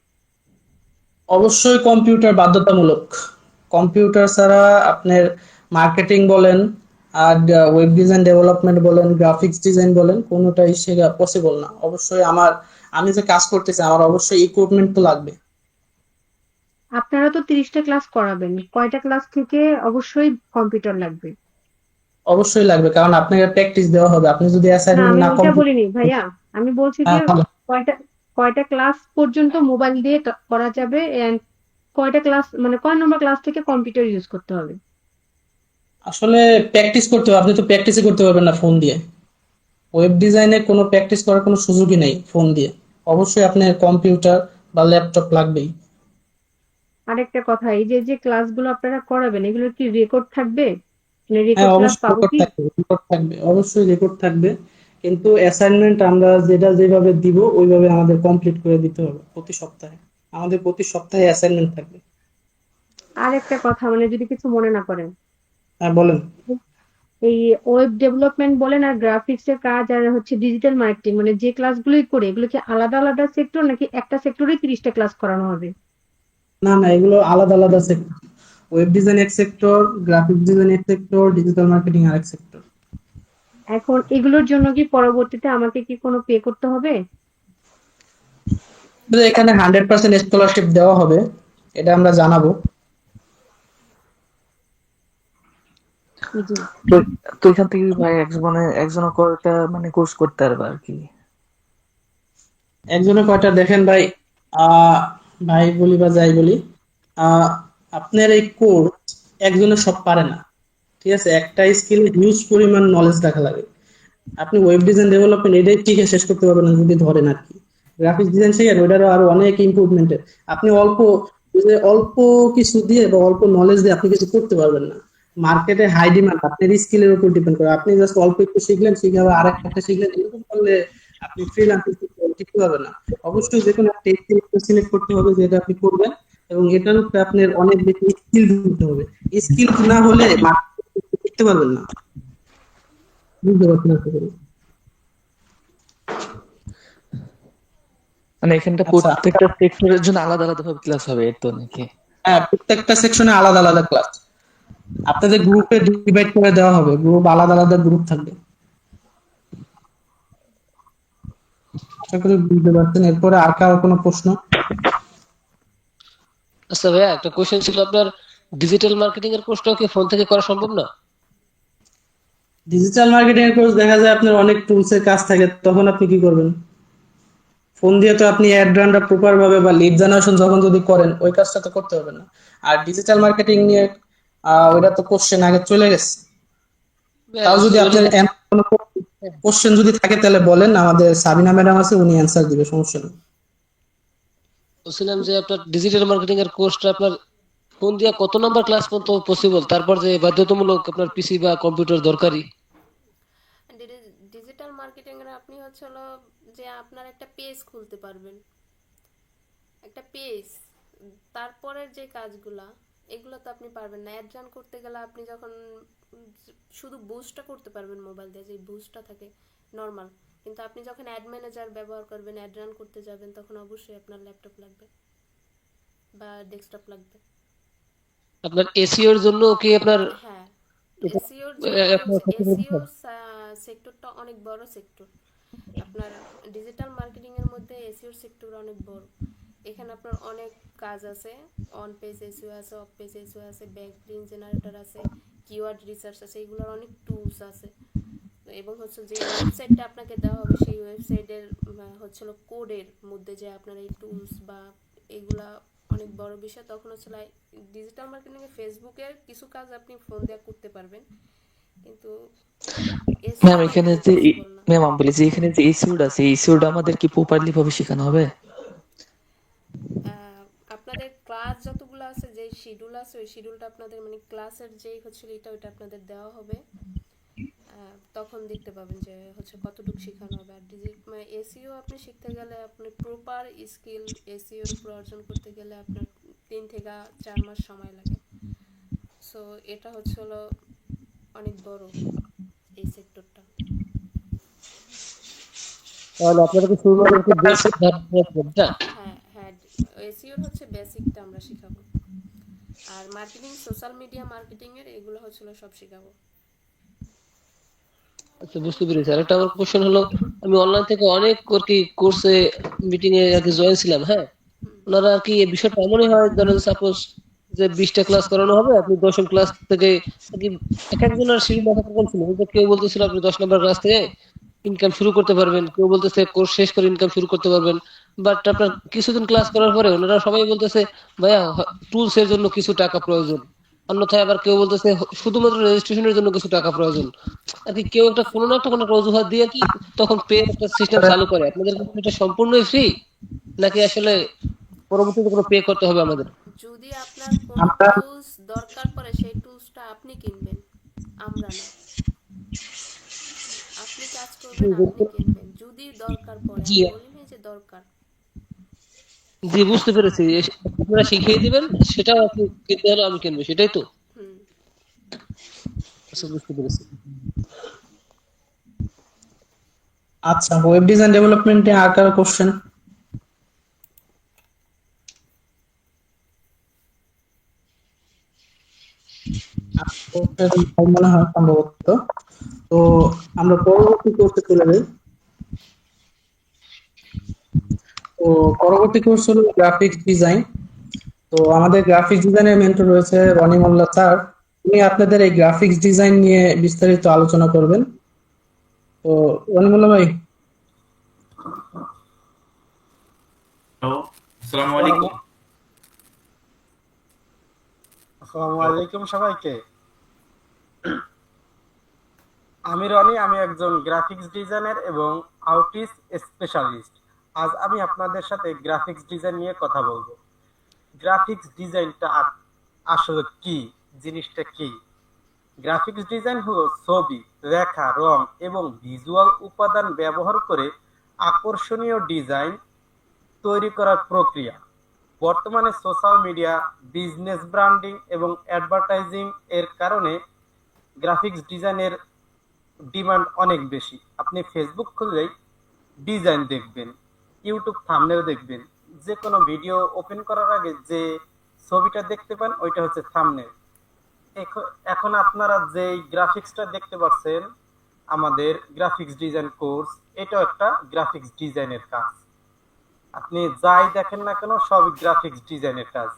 অবশ্যই কম্পিউটার বাধ্যতামূলক। কম্পিউটার ছাড়া আপনার মার্কেটিং বলেন, আর ওয়েব ডিজাইন ডেভেলপমেন্ট বলেন, গ্রাফিক্স ডিজাইন বলেন, কোনোটাই শেখা পসিবল না। অবশ্যই আমি যে কাজ করতেছি আমার অবশ্যই ইকুইপমেন্ট তো লাগবে। আপনারা তো 30টা ক্লাস করাবেন, কয়টা ক্লাস থেকে অবশ্যই কম্পিউটার লাগবে? অবশ্যই লাগবে, কারণ আপনাকে প্র্যাকটিস দেওয়া হবে। আপনি যদি না, অ্যাসাইনমেন্ট আমি না ওইটা কমপ্লিট। বলিনি ভাইয়া। আমি বলছি যে হ্যাঁ, ভালো। কয়টা কয়টা ক্লাস পর্যন্ত মোবাইল দিয়ে করা যাবে, এন্ড কয়টা ক্লাস মানে কয় নম্বর ক্লাস থেকে কম্পিউটার ইউজ করতে হবে? আসলে প্র্যাকটিস করতে হবে, আপনি তো প্র্যাকটিসই করতে পারবেন না ফোন দিয়ে। ওয়েব ডিজাইনে কোনো প্র্যাকটিস করার কোনো সুযোগই নেই ফোন দিয়ে। অবশ্যই আপনার কম্পিউটার বা ল্যাপটপ লাগবেই। আরেকটা কথা, এই যে যে ক্লাসগুলো আপনারা করাবেন এগুলোর কি রেকর্ড থাকবে? মানে হ্যাঁ, রেকর্ড ক্লাস অবশ্যই পাবো রেকর্ড কি? থাকবে, রেকর্ড থাকবে, অবশ্যই রেকর্ড থাকবে। কিন্তু অ্যাসাইনমেন্ট আমরা যেটা যেভাবে দিব ওইভাবে আমাদের কমপ্লিট করে দিতে হবে প্রতি সপ্তাহে। আমাদের প্রতি সপ্তাহে অ্যাসাইনমেন্ট থাকবে। আরেকটা কথা, মানে যদি কিছু মনে না করেন, হ্যাঁ, বলেন। এই ওয়েব ডেভেলপমেন্ট বলেন আর গ্রাফিক্স এর কাজ আর হচ্ছে ডিজিটাল মার্কেটিং, মানে যে ক্লাসগুলোই করে এগুলো কি আলাদা আলাদা সেক্টর নাকি একটা সেক্টরে 30টা ক্লাস করানো হবে? না, না, এগুলো আলাদা আলাদা সেক্টর। ওয়েব ডিজাইন এক সেক্টর, গ্রাফিক ডিজাইন এক সেক্টর, ডিজিটাল মার্কেটিং আরেক সেক্টর। এখন এগুলোর জন্য কি পরবর্তীতে আমাকে কি কোনো পে করতে হবে? এখানে 100% স্কলারশিপ দেওয়া হবে, এটা আমরা জানাবো। জি। তো তো এখান থেকে ভাই একজনের কয়টা মানে কোর্স করতে পারবে আর কি? একজনে কয়টা দেখেন ভাই, আহ ভাই বলি বা যাই বলি, আহ আপনার এই কোর্স একজনে সব পারে না, ঠিক আছে? একটা স্কিলে হিউজ পরিমাণ নলেজ রাখা লাগে। আপনি ওয়েব ডিজাইন ডেভেলপমেন্ট এটাই শিখে শেষ করতে পারবেন না যদি ধরেন আর কি। গ্রাফিক্স ডিজাইন শিখেন, ওইটারও আরো অনেক ইমপ্রুভমেন্টের। আপনি অল্প কিছু দিয়ে বা অল্প নলেজ দিয়ে আপনি কিছু করতে পারবেন না। মার্কেটে হাই ডিমান্ড, আপনার স্কিলের উপর ডিপেন্ড করে। আপনি জাস্ট অল্প একটু শিখলেন, শিখে আবার আরেকটা শিখলেন, এরকম করলে আপনি ফ্রিল্যান্সিং শিখতে পারবেন না। অবশ্যই যে কোনো একটা স্কিল সিলেক্ট করতে হবে যেটা আপনি করবেন, এবং এটার উপরে আপনার অনেক বেশি স্কিল দিতে হবে। স্কিল না হলে মার্কেটে শিখতে পারবেন না। বুঝতে পারছেন আশা করি। মানে এখানটা আচ্ছা, প্রত্যেকটা সেক্টরের জন্য আলাদা আলাদা ভাবে ক্লাস হবে এর তো নাকি? হ্যাঁ, প্রত্যেকটা সেকশনে আলাদা আলাদা ক্লাস। আপনাদের গ্রুপে ডিভাইড করে দেওয়া হবে, গ্রুপ আলাদা আলাদা গ্রুপ থাকবে। আশা করি বুঝতে পারছেন। এরপরে আর কারো কোনো প্রশ্ন? আচ্ছা ভাইয়া, একটা কোশ্চেন ছিল, আপনার ডিজিটাল মার্কেটিং এর কোর্সটাও কি ফোন থেকে করা সম্ভব না? ডিজিটাল মার্কেটিং এর কোর্স দেখা যায় আপনার অনেক টুলস এর কাজ থাকে, তখন আপনি কি করবেন? ফোন দিয়ে তো আপনি অ্যাড রানটা প্রপার ভাবে বা লিড জেনারেশন যখন যদি করেন ওই কাজটা তো করতে হবে না। আর ডিজিটাল মার্কেটিং নিয়ে ওইটা তো কোশ্চেন আগে চলে গেছে। তাও যদি অ্যাকচুয়ালি আপনার কোনো কোশ্চেন যদি থাকে তাহলে বলেন, আমাদের সাবিনা ম্যাডাম আছে, উনি অ্যান্সার দিবে, সমস্যা নেই। বলছিলাম যে আপনার ডিজিটাল মার্কেটিং এর কোর্সটা আপনার ফোন দিয়ে কত নাম্বার ক্লাস পর্যন্ত পসিবল, তারপর যে বাধ্যতামূলক আপনার পিসি বা কম্পিউটার দরকারি? ডিজিটাল মার্কেটিং এর আপনি হচ্ছে হলো যে আপনার একটা পেজ খুলতে পারবেন, একটা পেজ, তারপরের যে কাজগুলা এগুলো তো আপনি পারবেন না। অ্যাড রান করতে গেলে আপনি যখন শুধু বুস্টটা করতে পারবেন মোবাইল দিয়ে, যে বুস্টটা থাকে নর্মাল, কিন্তু আপনি যখন অ্যাড ম্যানেজার ব্যবহার করবেন, অ্যাড রান করতে যাবেন, তখন অবশ্যই আপনার ল্যাপটপ লাগবে বা ডেস্কটপ লাগবে। আপনার এসইও এর জন্য কি আপনার হ্যাঁ, এটা এসইওর জন্য আপনার হচ্ছে, ক্ষেত্রে এসইও সেক্টরটা অনেক বড় সেক্টর। আপনার ডিজিটাল মার্কেটিং এর মধ্যে এসইওর সেক্টর অনেক বড়। এখানে আপনার অনেক কাজ আছে, অন পেজ এসইও আছে, অফ পেজ এসইও আছে, ব্যাকলিঙ্ক জেনারেটর আছে, কিওয়ার্ড রিসার্চ আছে, এগুলোর অনেক টুলস আছে। এবং হচ্ছে যে ওয়েবসাইটটা আপনাকে দেওয়া হবে সেই ওয়েবসাইটের হচ্ছিল কোডের মধ্যে যে আপনার এই টুলস বা এগুলা অনেক বড় বিষয়। তখন হচ্ছে ডিজিটাল মার্কেটিং এ ফেসবুকের কিছু কাজ আপনি ফোন দিয়ে করতে পারবেন, কিন্তু ম্যাম এসইও এখানে মার্কেটিং যে পসিবল না। ম্যাম আমি বলি যে এখানে যে ইস্যুটা আছে এই ইস্যুটা আমাদের কি প্রপারলি ভাবে শেখানো হবে? আপনাদের ক্লাস যতগুলো আছে, যে শিডিউল আছে, ওই শিডিউলটা আপনাদের মানে ক্লাসের যেই হচ্ছিল এটা ওইটা আপনাদের দেওয়া হবে। তখন দেখতে পাবেন যে হচ্ছে কতটুকু শেখানো হবে। আর এসইও আপনি শিখতে গেলে আপনি প্রপার স্কিল এসইওর উপর অর্জন করতে গেলে আপনার 3 থেকে 4 মাস সময় লাগে। সো এটা হচ্ছে হলো অনেক বড় এই সেক্টরটা। তাহলে আপনারা কি শুরু করতে বেসিক ধারণা? হ্যাঁ হ্যাঁ, এসইওর হচ্ছে বেসিকটা আমরা শেখাবো, আর মার্কেটিং, সোশ্যাল মিডিয়া মার্কেটিং এর এগুলো হচ্ছিল সব শেখাবো। আচ্ছা, বুঝতে পেরেছি। আর একটা আমার কোশ্চেন হলো, আমি অনলাইন থেকে অনেক আর কি কোর্সে মিটিং এ আর কি জয়েন ছিলাম, হ্যাঁ। ওনারা আর কি এই বিষয়টা এমনই হয়, ধরেন সাপোজ যে 20টা ক্লাস করানো হবে, আপনি 10ম ক্লাস থেকে আর কি এক একজনের সিঁড়ি মাথা কখন ছিল, যে কেউ বলতেছিল আপনি 10 নম্বর ক্লাস থেকে ইনকাম শুরু করতে পারবেন, কেউ বলতেছে কোর্স শেষ করে ইনকাম শুরু করতে পারবেন। বাট আপনার কিছুদিন ক্লাস করার পরে ওনারা সবাই বলতেছে ভাইয়া টুলস এর জন্য কিছু টাকা প্রয়োজন, অন্যথায় আবার কেউ বলতেছে শুধুমাত্র রেজিস্ট্রেশনের জন্য কিছু টাকা প্রয়োজন। আর কি কেউ একটা কোনো না একটা কোনো একটা অজুহাত দিয়ে কি তখন পে একটা সিস্টেম চালু করে। আপনাদের কাছে এটা সম্পূর্ণই ফ্রি, নাকি আসলে পরবর্তীতে কোনো পে করতে হবে আমাদের? যদি আপনার কোনো আমরা টুলস দরকার পড়ে সেই টুলসটা আপনি কিনবেন, আমরা না। আপনি কাজ করবেন, আপনি কিনবেন যদি দরকার পড়ে। জি, আমি বলি না যে দরকার। জি, বুঝতে পেরেছি। আপনারা শিখিয়ে দিবেন, সেটাও আপনি কিনতে হলে আমি কিনবো, সেটাই তো? হুম। আচ্ছা, বুঝতে পেরেছি। আচ্ছা, ওয়েব ডিজাইন ডেভেলপমেন্টে আর কারো কোশ্চেন? মনে হয় সম্ভবত। তো আমরা পরবর্তী কোর্সে চলে যাই। তো পরবর্তী কোর্স হলো গ্রাফিক্স ডিজাইন। তো আমাদের গ্রাফিক্স ডিজাইনের মেন্টর রয়েছে রনি মোল্লা স্যার। উনি আপনাদের এই গ্রাফিক্স ডিজাইন নিয়ে বিস্তারিত আলোচনা করবেন। তো রনি মোল্লা ভাই। হ্যালো, আসসালামু আলাইকুম। আসসালামু আলাইকুম সবাইকে। আমি রনি, আমি একজন গ্রাফিক্স ডিজাইনার এবং আউটিস স্পেশালিস্ট। আজ আমি আপনাদের সাথে গ্রাফিক্স ডিজাইন নিয়ে কথা বলবো। গ্রাফিক্স ডিজাইনটা আসলে কি, জিনিসটা কি? গ্রাফিক্স ডিজাইন হলো ছবি, রেখা, রং এবং ভিজুয়াল উপাদান ব্যবহার করে আকর্ষণীয় ডিজাইন তৈরি করার প্রক্রিয়া। বর্তমানে সোশ্যাল মিডিয়া, বিজনেস ব্র্যান্ডিং এবং অ্যাডভার্টাইজিং এর কারণে গ্রাফিক্স ডিজাইনের ডিমান্ড অনেক বেশি। আপনি ফেসবুক খুললেই ডিজাইন দেখবেন, ইউটিউব থাম্বনেল দেখবেন, যে কোনো ভিডিও ওপেন করার আগে যে ছবিটা দেখতে পান ওইটা হচ্ছে থাম্বনেল। এখন আপনারা যে গ্রাফিক্সটা দেখতে পাচ্ছেন, আমাদের গ্রাফিক্স ডিজাইন কোর্স, এটাও একটা গ্রাফিক্স ডিজাইনের কাজ। আপনি যাই দেখেন না কেন সবই গ্রাফিক্স ডিজাইনের কাজ।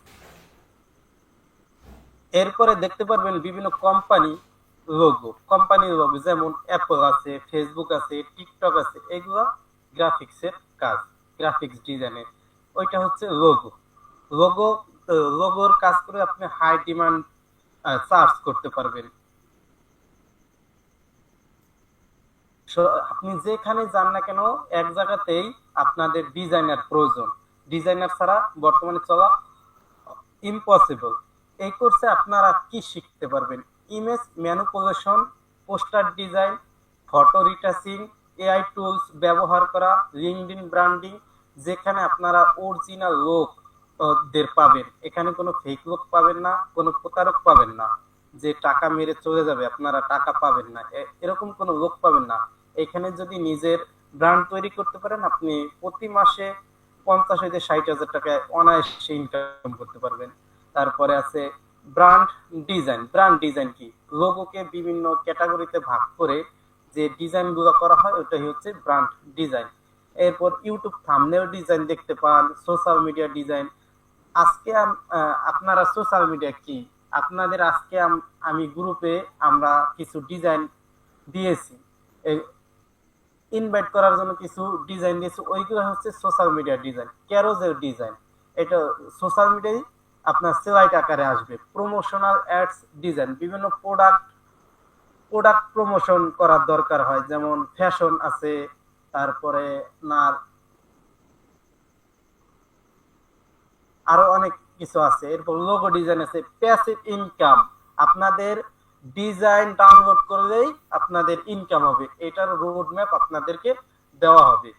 এরপরে দেখতে পারবেন বিভিন্ন কোম্পানির লোগো, যেমন অ্যাপল আছে, ফেসবুক আছে, টিকটক আছে, এগুলো গ্রাফিক্সের কাজ, গ্রাফিক্স ডিজাইনের। ওইটা হচ্ছে লোগো লোগোর কাজ করে আপনি হাই ডিমান্ড চার্জ করতে পারবেন। আপনি যেখানে যান না কেন এক জায়গাতেই আপনাদের ডিজাইনার প্রয়োজন। ডিজাইনার ছাড়া বর্তমানে চলা ইম্পসিবল। এই কোর্সে আপনারা কি শিখতে পারবেন? Image manipulation, poster design, photo retouching, AI tools ব্যবহার করা, লিঙ্কডইন ব্র্যান্ডিং, যেখানে আপনারা অরিজিনাল লোক দের পাবেন। এখানে কোনো ফেক লোক পাবেন না, কোনো প্রতারক পাবেন না যে টাকা মেরে চলে যাবে, আপনারা টাকা পাবেন না, এরকম কোনো লোক পাবেন না। এখানে যদি নিজের ব্র্যান্ড তৈরি করতে পারেন, আপনি প্রতি মাসে 50,000-60,000 টাকায় অনায়াসে ইনকাম করতে পারবেন। তারপরে আছে ব্র্যান্ড ডিজাইন কি? লোগোকে বিভিন্ন ক্যাটাগরিতে ভাগ করে যে ডিজাইন গুলো করা হয় ওটাই হচ্ছে ব্র্যান্ড ডিজাইন। এরপর ইউটিউব থাম্বনেল ডিজাইন দেখতে পান, সোশ্যাল মিডিয়া ডিজাইন, আজকে আপনারা সোশ্যাল মিডিয়া কি, আপনাদের আজকে আমি গ্রুপে আমরা কিছু ডিজাইন দিয়েছি, ইনভাইট করার জন্য কিছু ডিজাইন দিয়েছি, ওইগুলো হচ্ছে সোশ্যাল মিডিয়া ডিজাইন, ক্যারোজের ডিজাইন। এটা সোশ্যাল মিডিয়ায় আপনার স্লাইড আকারে আসবে। প্রমোশনাল অ্যাডস ডিজাইন, বিভিন্ন প্রোডাক্ট প্রমোশন করার দরকার হয়, যেমন ফ্যাশন আছে, তারপরে না আরো অনেক কিছু আছে। এরপর লোগো ডিজাইন আছে। প্যাসিভ ইনকাম, আপনাদের ডিজাইন ডাউনলোড করলেই আপনাদের ইনকাম হবে, এটার রোড ম্যাপ আপনাদেরকে দেওয়া হবে।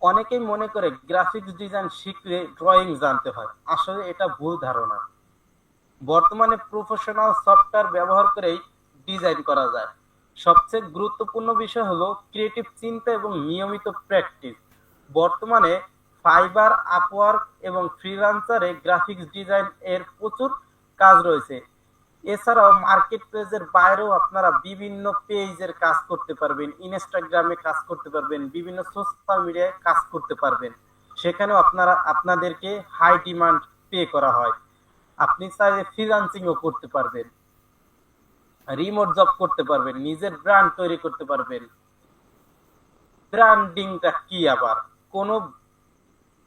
অনেকেই মনে করে গ্রাফিক্স ডিজাইন শিখলে ড্রয়িং জানতে হয়, আসলে এটা ভুল ধারণা। বর্তমানে প্রফেশনাল সফটওয়্যার ব্যবহার করেই ডিজাইন করা যায়। সবচেয়ে গুরুত্বপূর্ণ বিষয় হলো ক্রিয়েটিভ চিন্তা এবং নিয়মিত প্র্যাকটিস। বর্তমানে ফাইবার, আপওয়ার্ক এবং ফ্রিল্যান্সারে গ্রাফিক্স ডিজাইন এর প্রচুর কাজ রয়েছে। এছাড়াও মার্কেট প্লেসের বাইরেও আপনারা বিভিন্ন পেজের কাজ করতে পারবেন, ইনস্টাগ্রামে কাজ করতে পারবেন, বিভিন্ন সোশ্যাল মিডিয়ায় কাজ করতে পারবেন। সেখানেও আপনাদেরকে হাই ডিমান্ড পে করা হয়। আপনি চাইলে ফ্রিল্যান্সিংও করতে পারবেন, রিমোট জব করতে পারবেন, নিজের ব্র্যান্ড তৈরি করতে পারবেন। ব্র্যান্ডিংটা কি আবার?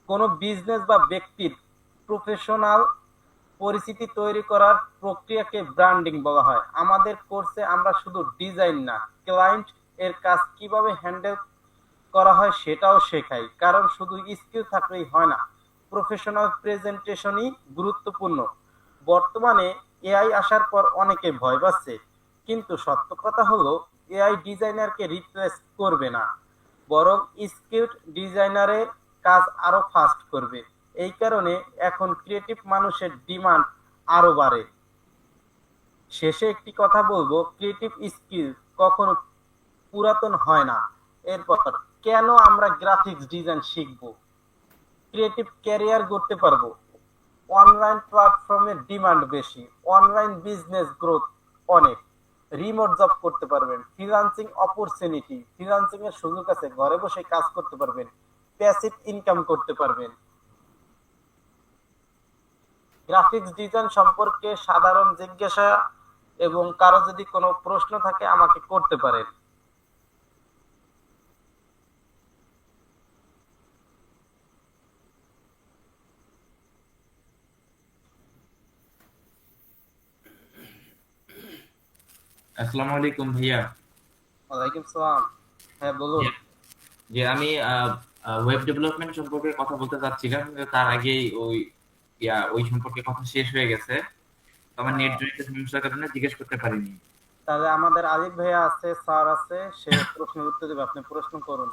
কোন বিজনেস বা ব্যক্তির প্রফেশনাল পরিচিতি তৈরি করার প্রক্রিয়াকে ব্র্যান্ডিং বলা হয়। আমাদের কোর্সে আমরা শুধু ডিজাইন না, ক্লায়েন্ট এর কাজ কিভাবে হ্যান্ডেল করা হয় সেটাও শেখাই। কারণ শুধু স্কিল থাকলেই হয় না, প্রফেশনাল প্রেজেন্টেশনই গুরুত্বপূর্ণ। বর্তমানে এআই আসার পর অনেকে ভয় পাচ্ছে, কিন্তু সত্য কথা হলো এআই ডিজাইনারকে রিপ্লেস করবে না, বরং স্কিলড ডিজাইনারের কাজ আরো ফাস্ট করবে। এই কারণে এখন ক্রিয়েটিভ মানুষের ডিমান্ড আরো বাড়ে। শেষে একটি কথা বলবো, ক্রিয়েটিভ স্কিল কখনো পুরাতন হয় না। এরপর কেন আমরা গ্রাফিক্স ডিজাইন শিখবো? ক্রিয়েটিভ ক্যারিয়ার করতে পারবো, অনলাইন প্ল্যাটফর্মের ডিমান্ড বেশি, অনলাইন বিজনেস গ্রোথ অনেক, রিমোট জব করতে পারবেন, ফ্রিল্যান্সিং অপরচুনিটি, ফ্রিল্যান্সিং এর সুযোগ আছে, ঘরে বসে কাজ করতে পারবেন, প্যাসিভ ইনকাম করতে পারবেন। গ্রাফিক্স ডিজাইন সম্পর্কে সাধারণ জিজ্ঞাসা এবং কারো যদি কোনো প্রশ্ন থাকে আমাকে করতে পারেন। আসসালামু আলাইকুম ভাইয়া। ওয়ালাইকুম সালাম। হ্যাঁ বলুন। যে আমি ওয়েব ডেভেলপমেন্ট সম্পর্কে কথা বলতে চাচ্ছিলাম, কিন্তু তার আগেই ওই সম্পর্কে কথা শেষ হয়ে গেছে। তো আমার নেট জনিত সমস্যার কারণে জিজ্ঞেস করতে পারিনি। তাহলে আমাদের আলিফ ভাইয়া আছে, স্যার আছে, সে প্রশ্নের উত্তর দেবে, আপনি প্রশ্ন করুন।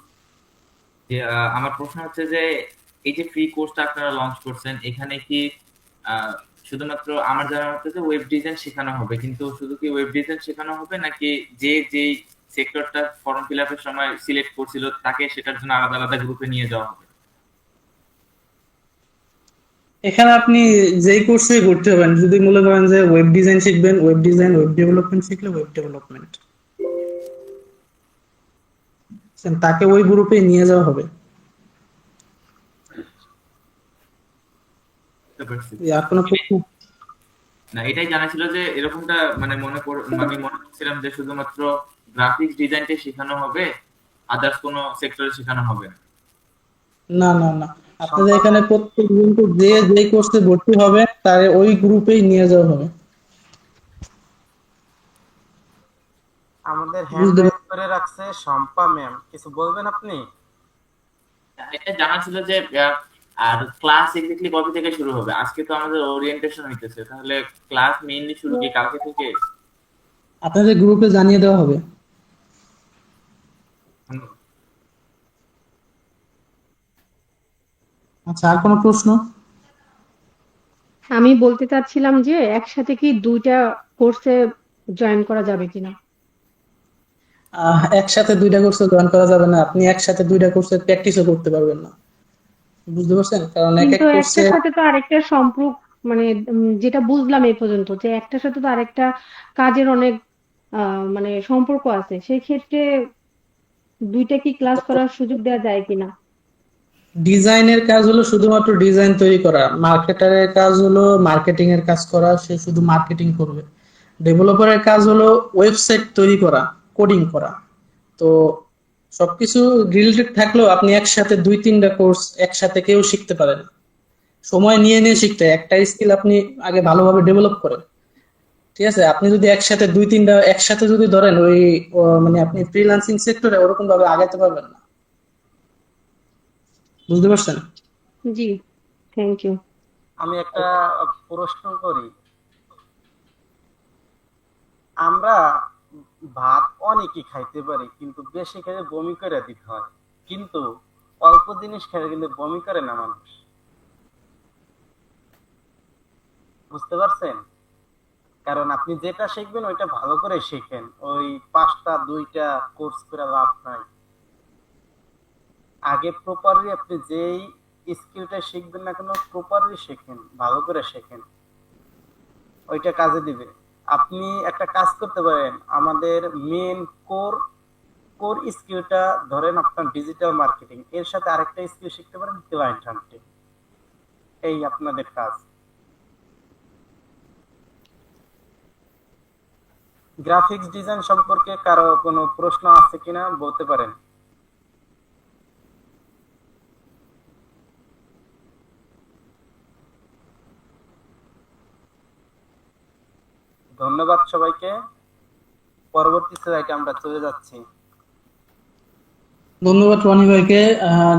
যে আমার প্রশ্ন হচ্ছে যে এই যে ফ্রি কোর্সটা আপনারা লঞ্চ করছেন, এখানে কি শুধুমাত্র আমার জানা মতে যে ওয়েব ডিজাইন শেখানো হবে, কিন্তু শুধু কি ওয়েব ডিজাইন শেখানো হবে নাকি যেই সেক্টরটা ফর্ম ফিল আপের সময় সিলেক্ট করছিল তাকে সেটার জন্য আলাদা আলাদা গ্রুপে নিয়ে যাওয়া হবে? এখানে আপনি যেই কোর্সে ভর্তি হবেন, যদি মনে করেন যে ওয়েব ডিজাইন শিখবেন, ওয়েব ডিজাইন, ওয়েব ডেভেলপমেন্ট শিখলে ওয়েব ডেভেলপমেন্ট, তাকে ওই গ্রুপে নিয়ে যাওয়া হবে। বুঝতে পারছি। আর কোনো প্রশ্ন? না, এটাই জানা ছিল যে এরকমটা, মানে আমি মনে করছিলাম যে শুধুমাত্র গ্রাফিক্স ডিজাইনটা শেখানো হবে, আদার্স কোনো সেক্টরে শেখানো হবে না। না না না, আপনাদের এখানে প্রত্যেক দিনকে যে কোর্সে ভর্তি হবে তার ওই গ্রুপেই নিয়ে যাওয়া হবে। আমাদের হ্যান্ড রাইজ করে রাখছে শম্পা ম্যাম, কিছু বলবেন আপনি? এটা জানা ছিল যে আর ক্লাস এক্স্যাক্টলি কবে থেকে শুরু হবে? আজকে তো আমাদের ওরিয়েন্টেশন হইতেছে, তাহলে ক্লাস মেইনলি শুরু কি কালকে থেকে? আপনাদের গ্রুপে জানিয়ে দেওয়া হবে। আচ্ছা, আর কোনো প্রশ্ন? আমি বলতে চাচ্ছিলাম যে একসাথে কি দুইটা কোর্সে জয়েন করা যাবে কিনা? একসাথে দুইটা কোর্সে জয়েন করা যাবে না, আপনি একসাথে দুইটা কোর্সের প্র্যাকটিসও করতে পারবেন না, বুঝতে পারছেন? কারণ এক এক কিন্তু কোর্সে একটার সাথে তো আরেকটা সম্পর্ক, মানে যেটা বুঝলাম এই পর্যন্ত, যে একটার সাথে তো আরেকটা কাজের অনেক মানে সম্পর্ক আছে, সেই ক্ষেত্রে দুইটা কি ক্লাস করার সুযোগ দেওয়া যায় কিনা? ডিজাইনের কাজ হলো শুধুমাত্র ডিজাইন তৈরি করা, মার্কেটারের কাজ হলো মার্কেটিং এর কাজ করা, সে শুধু মার্কেটিং করবে। ডেভেলপারের কাজ হলো ওয়েবসাইট তৈরি করা, কোডিং করা। তো সবকিছু রিলেটেড থাকলেও আপনি একসাথে 2-3টা কোর্স একসাথে কেউ শিখতে পারেন। সময় নিয়ে নিয়ে শিখতে হয়। একটা স্কিল আপনি আগে ভালোভাবে ডেভেলপ করেন, ঠিক আছে? আপনি যদি একসাথে 2-3টা একসাথে যদি ধরেন ওই মানে আপনি ফ্রিল্যান্সিং সেক্টরে ওরকম ভাবে আগাতে পারবেন না। বুঝতে পারছেন? জি, থ্যাংক ইউ। আমি একটা প্রশ্ন করি। আমরা ভাত অনেকই খাইতে পারি, কিন্তু বেশি খেলে বমি করে দিতে হয়। কিন্তু অল্প জিনিস খেলে কিন্তু বমি করে না মানুষ। বুঝতে পারছেন? কারণ আপনি যেটা শিখবেন ওইটা ভালো করে শিখেন। ওই 5টা 2টা কোর্স করে লাভ নাই। আগে প্রপারলি আপনি যেই স্কিলটা শিখবেন না কেন প্রপারলি শেখেন, ভালো করে শেখেন, ওইটা কাজে দিবে। আপনি একটা কাজ করতে পারেন, আমাদের মেন কোর কোর স্কিলটা ধরেন আপনার ডিজিটাল মার্কেটিং, এর সাথে আরেকটা স্কিল শিখতে পারেন ক্লায়েন্ট হান্টিং। এই আপনাদের কাজ। গ্রাফিক্স ডিজাইন সম্পর্কে কারো কোনো প্রশ্ন আছে কিনা বলতে পারেন। ধন্যবাদ সবাইকে। পরবর্তী স্লাইডে আমরা চলে যাচ্ছি। ধন্যবাদ রনি ভাইকে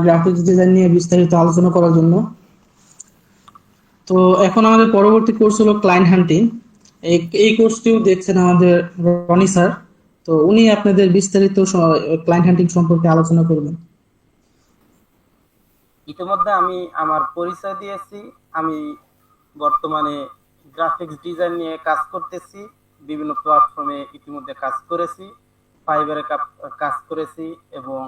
গ্রাফিক্স ডিজাইন নিয়ে বিস্তারিত আলোচনা করার জন্য। তো এখন আমাদের পরবর্তী কোর্স হলো ক্লায়েন্ট হান্টিং। এই কোর্সটিও দেখছেন আমাদের রনি স্যার। তো উনি আপনাদের বিস্তারিত ক্লায়েন্ট হান্টিং সম্পর্কে আলোচনা করবেন। ইতিমধ্যে আমি আমার পরিচয় দিয়েছি। আমি বর্তমানে গ্রাফিক্স ডিজাইন নিয়ে কাজ করতেছি, বিভিন্ন প্ল্যাটফর্মে ইতিমধ্যে কাজ করেছি, ফাইবারে কাজ করেছি এবং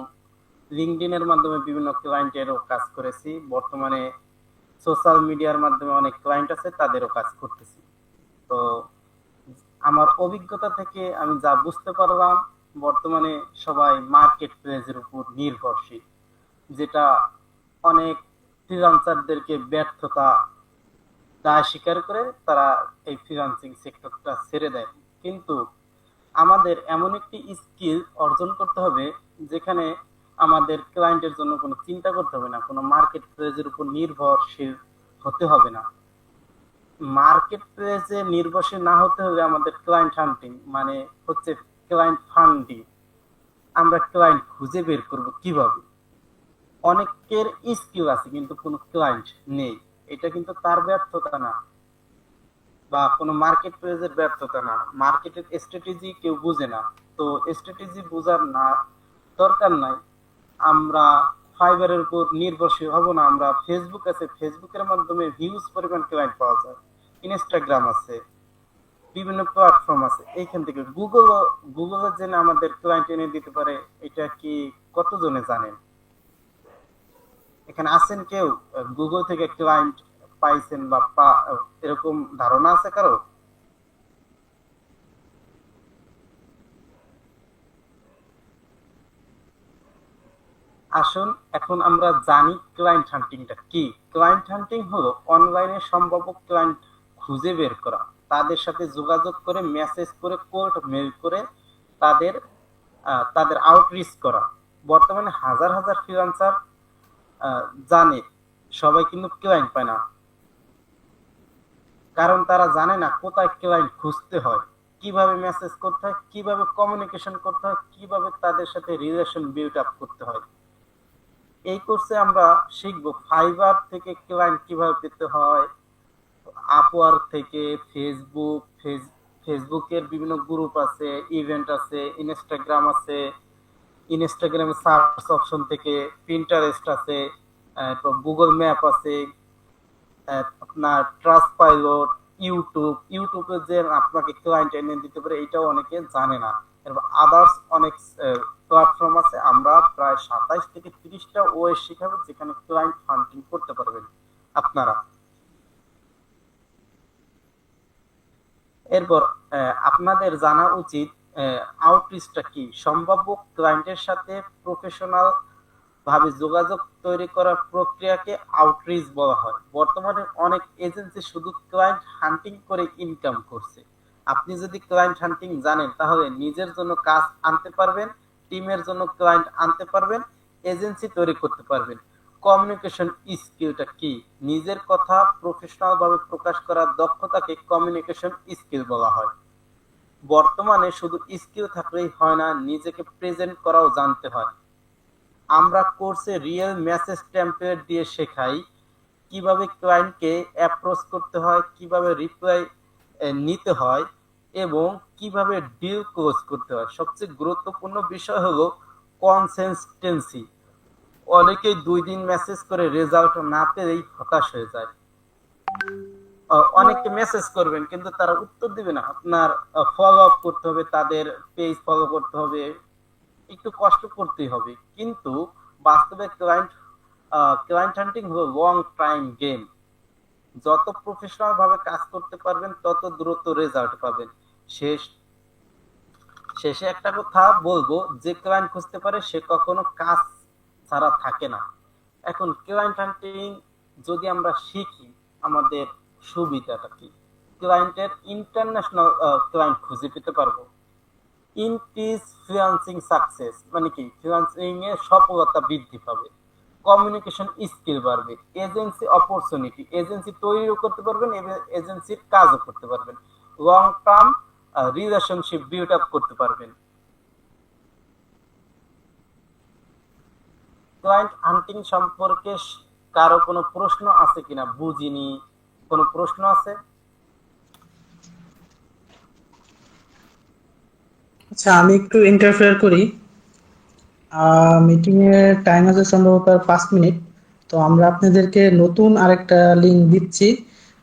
লিঙ্কডইনের মাধ্যমে বিভিন্ন ক্লায়েন্টেরও কাজ করেছি। বর্তমানে সোশ্যাল মিডিয়ার মাধ্যমে অনেক ক্লায়েন্ট আছে, তাদেরও কাজ করতেছি। তো আমার অভিজ্ঞতা থেকে আমি যা বুঝতে পারলাম, বর্তমানে সবাই মার্কেট প্লেসের উপর নির্ভরশীল, যেটা অনেক ফ্রিল্যান্সারদেরকে ব্যর্থতা দায় স্বীকার করে তারা এই ফ্রিল্যান্সিং সেক্টরটা ছেড়ে দেয়। কিন্তু আমাদের এমন একটি স্কিল অর্জন করতে হবে যেখানে আমাদের ক্লায়েন্টের জন্য কোনো চিন্তা করতে হবে না, কোনো মার্কেট প্লেসের উপর নির্ভরশীল হতে হবে না। মার্কেট প্লেসে নির্ভরশীল না হতে হলে আমাদের ক্লায়েন্ট হান্টিং মানে হচ্ছে ক্লায়েন্ট ফান্ডিং। আমরা ক্লায়েন্ট খুঁজে বের করব কিভাবে? অনেকের স্কিল আছে কিন্তু কোনো ক্লায়েন্ট নেই, এটা কিন্তু তার ব্যর্থতা না বা কোনো মার্কেট প্লেসের ব্যর্থতা না। মার্কেটের স্ট্র্যাটেজি কেউ বুঝে না, তো স্ট্র্যাটেজি বোঝার না দরকার নাই। আমরা ফাইবারের উপর নির্ভরশীল হব না। আমরা ফেসবুক আছে, ফেসবুকের মাধ্যমে হিউজ পরিমাণ ক্লায়েন্ট পাওয়া যায়। ইনস্টাগ্রাম আছে, বিভিন্ন প্ল্যাটফর্ম আছে, এইখান থেকে গুগলের জন্য আমাদের ক্লায়েন্ট এনে দিতে পারে। এটা কি কতজনে জানেন? এখানে আছেন কেউ গুগল থেকে ক্লায়েন্ট পাইছেন বা এরকম ধারণা আছে কারো? আসুন এখন আমরা জানি ক্লায়েন্ট হান্টিংটা কি। ক্লায়েন্ট হান্টিং হলো অনলাইনে সম্ভাব্য ক্লায়েন্ট খুঁজে বের করা, তাদের সাথে যোগাযোগ করে, মেসেজ করে, কোল্ড মেল করে তাদের তাদের আউটরিচ করা। বর্তমানে হাজার হাজার ফ্রিল্যান্সার জানে, সবাই কিন্তু ক্লায়েন্ট পায় না, কারণ তারা জানে না কোথায় ক্লায়েন্ট খুঁজতে হয়, কিভাবে মেসেজ করতে হয়, কিভাবে কমিউনিকেশন করতে হয়, কিভাবে তাদের সাথে রিলেশন বিল্ড আপ করতে হয়। এই কোর্সে আমরা শিখবো ফাইবার থেকে ক্লায়েন্ট কিভাবে পেতে হয়, আপওয়ার্ক থেকে, ফেসবুকের বিভিন্ন গ্রুপ আছে, ইভেন্ট আছে, ইনস্টাগ্রাম আছে, ইনস্টাগ্রামে সার্চ অপশন থেকে, পিন্টারেস্ট আছে, গুগল ম্যাপ আছে, আপনার ট্রাস্ট পাইলট, ইউটিউবে যে আপনাকে ক্লায়েন্ট এনে দিতে পারে এটাও অনেকে জানে না। এরপর আদার্স অনেক প্ল্যাটফর্ম আছে। আমরা প্রায় 27 থেকে 30টা ওয়ে শিখাবো যেখানে ক্লায়েন্ট ফান্ডিং করতে পারবেন আপনারা। এরপর আপনাদের জানা উচিত আউটরিচটা কি? সম্ভাব্য ক্লায়েন্টের সাথে প্রফেশনাল ভাবে যোগাযোগ তৈরি করার প্রক্রিয়াকে আউটরিচ বলা হয়। বর্তমানে অনেক এজেন্সি শুধু ক্লায়েন্ট হান্টিং করে ইনকাম করছে। আপনি যদি ক্লায়েন্ট হান্টিং জানেন তাহলে নিজের জন্য কাজ আনতে পারবেন, টিমের জন্য ক্লায়েন্ট আনতে পারবেন, এজেন্সি তৈরি করতে পারবেন। কমিউনিকেশন স্কিলটা কি? নিজের কথা প্রফেশনাল ভাবে প্রকাশ করার দক্ষতাকে কমিউনিকেশন স্কিল বলা হয়। বর্তমানে শুধু স্কিল থাকলেই হয় না, নিজেকে প্রেজেন্ট করাও জানতে হয়। আমরা কোর্সে রিয়েল মেসেজ টেমপ্লেট দিয়ে শেখাই কিভাবে ক্লায়েন্টকে অ্যাপ্রোচ করতে হয়, কিভাবে রিপ্লাই নিতে হয় এবং কিভাবে ডিল ক্লোজ করতে হয়। সবচেয়ে গুরুত্বপূর্ণ বিষয় হলো কনসিস্টেন্সি। অনেকেই 2 দিন মেসেজ করে রেজাল্ট না পেলেই হতাশ হয়ে যায়। অনেককে মেসেজ করবেন কিন্তু তারা উত্তর দিবে না। আপনার ফলো আপ করতে হবে, তাদের পেজ ফলো করতে হবে, একটু কষ্ট করতেই হবে। কিন্তু বাস্তবে ক্লায়েন্ট হান্টিং হলো লং টাইম গেম। যত প্রফেশনাল ভাবে কাজ করতে পারবেন তত দ্রুত রেজাল্ট পাবেন। শেষে একটা কথা বলবো, যে ক্লায়েন্ট খুঁজতে পারে সে কখনো কাজ ছাড়া থাকে না। এখন ক্লায়েন্ট হান্টিং যদি আমরা শিখি, আমাদের সুবিধাটা কি? ক্লায়েন্টের ইন্টারন্যাশনাল ক্লায়েন্ট খুঁজে পেতে পারবো। ইনক্রিজ ফ্রিল্যান্সিং সাকসেস, মানে কি? ফ্রিল্যান্সিং এ সফলতা বৃদ্ধি পাবে। কমিউনিকেশন স্কিল বাড়বে। এজেন্সি অপরচুনিটি, এজেন্সি তৈরিও করতে পারবেন, এজেন্সির কাজও করতে পারবেন। Long term relationship build up করতে পারবেন। ক্লায়েন্ট হান্টিং সম্পর্কে কারো কোনো প্রশ্ন আছে কিনা? বুঝিনি, কোনো প্রশ্ন আছে? আচ্ছা, আমি একটু ইন্টারফেয়ার করি। মিটিং এর টাইম আছে সম্ভবত আর 5 মিনিট। তো আমরা আপনাদেরকে নতুন আরেকটা লিংক দিচ্ছি।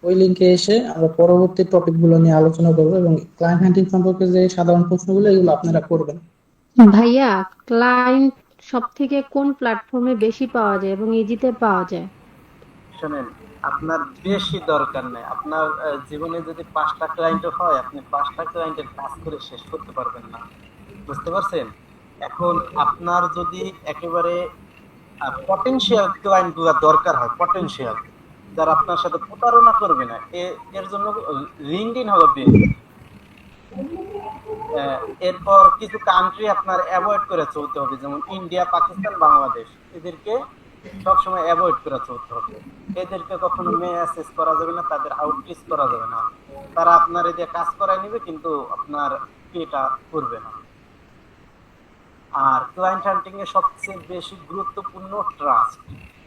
ওই লিংকে এসে আমরা পরবর্তী টপিক গুলো নিয়ে আলোচনা করবো এবং ক্লায়েন্ট হ্যান্ডিং সম্পর্কে যে সাধারণ প্রশ্নগুলো এগুলো আপনারা করবেন। ভাইয়া, ক্লায়েন্ট সব থেকে কোন প্ল্যাটফর্মে বেশি পাওয়া যায় এবং ইজিতে পাওয়া যায়? শোনেন, আপনার বেশি দরকার নেই। আপনার জীবনে যদি 5টা ক্লায়েন্ট হয়, আপনি 5টা ক্লায়েন্টের কাজ করে শেষ করতে পারবেন না। বুঝতে পারছেন? এখন আপনার যদি একেবারে পটেনশিয়াল ক্লায়েন্ট গুলা দরকার হয়, পটেনশিয়াল যারা আপনার সাথে প্রতারণা করবে না, এর জন্য লিঙ্কডইন হলো বেস্ট। এরপর কিছু কান্ট্রি আপনার অ্যাভয়েড করে চলতে হবে, যেমন ইন্ডিয়া, পাকিস্তান, বাংলাদেশ। এদেরকে সবসময় অ্যাভয়েড করে চলতে হবে। এদেরকে কখনো মেসেজ করা যাবে না, তাদের আউটরিচ করা যাবে না। তারা আপনার এদিকে কাজ করায় নেবে কিন্তু আপনার পেটা করবে না। আর ক্লায়েন্ট হান্টিং এ সবচেয়ে বেশি গুরুত্বপূর্ণ ট্রাস্ট,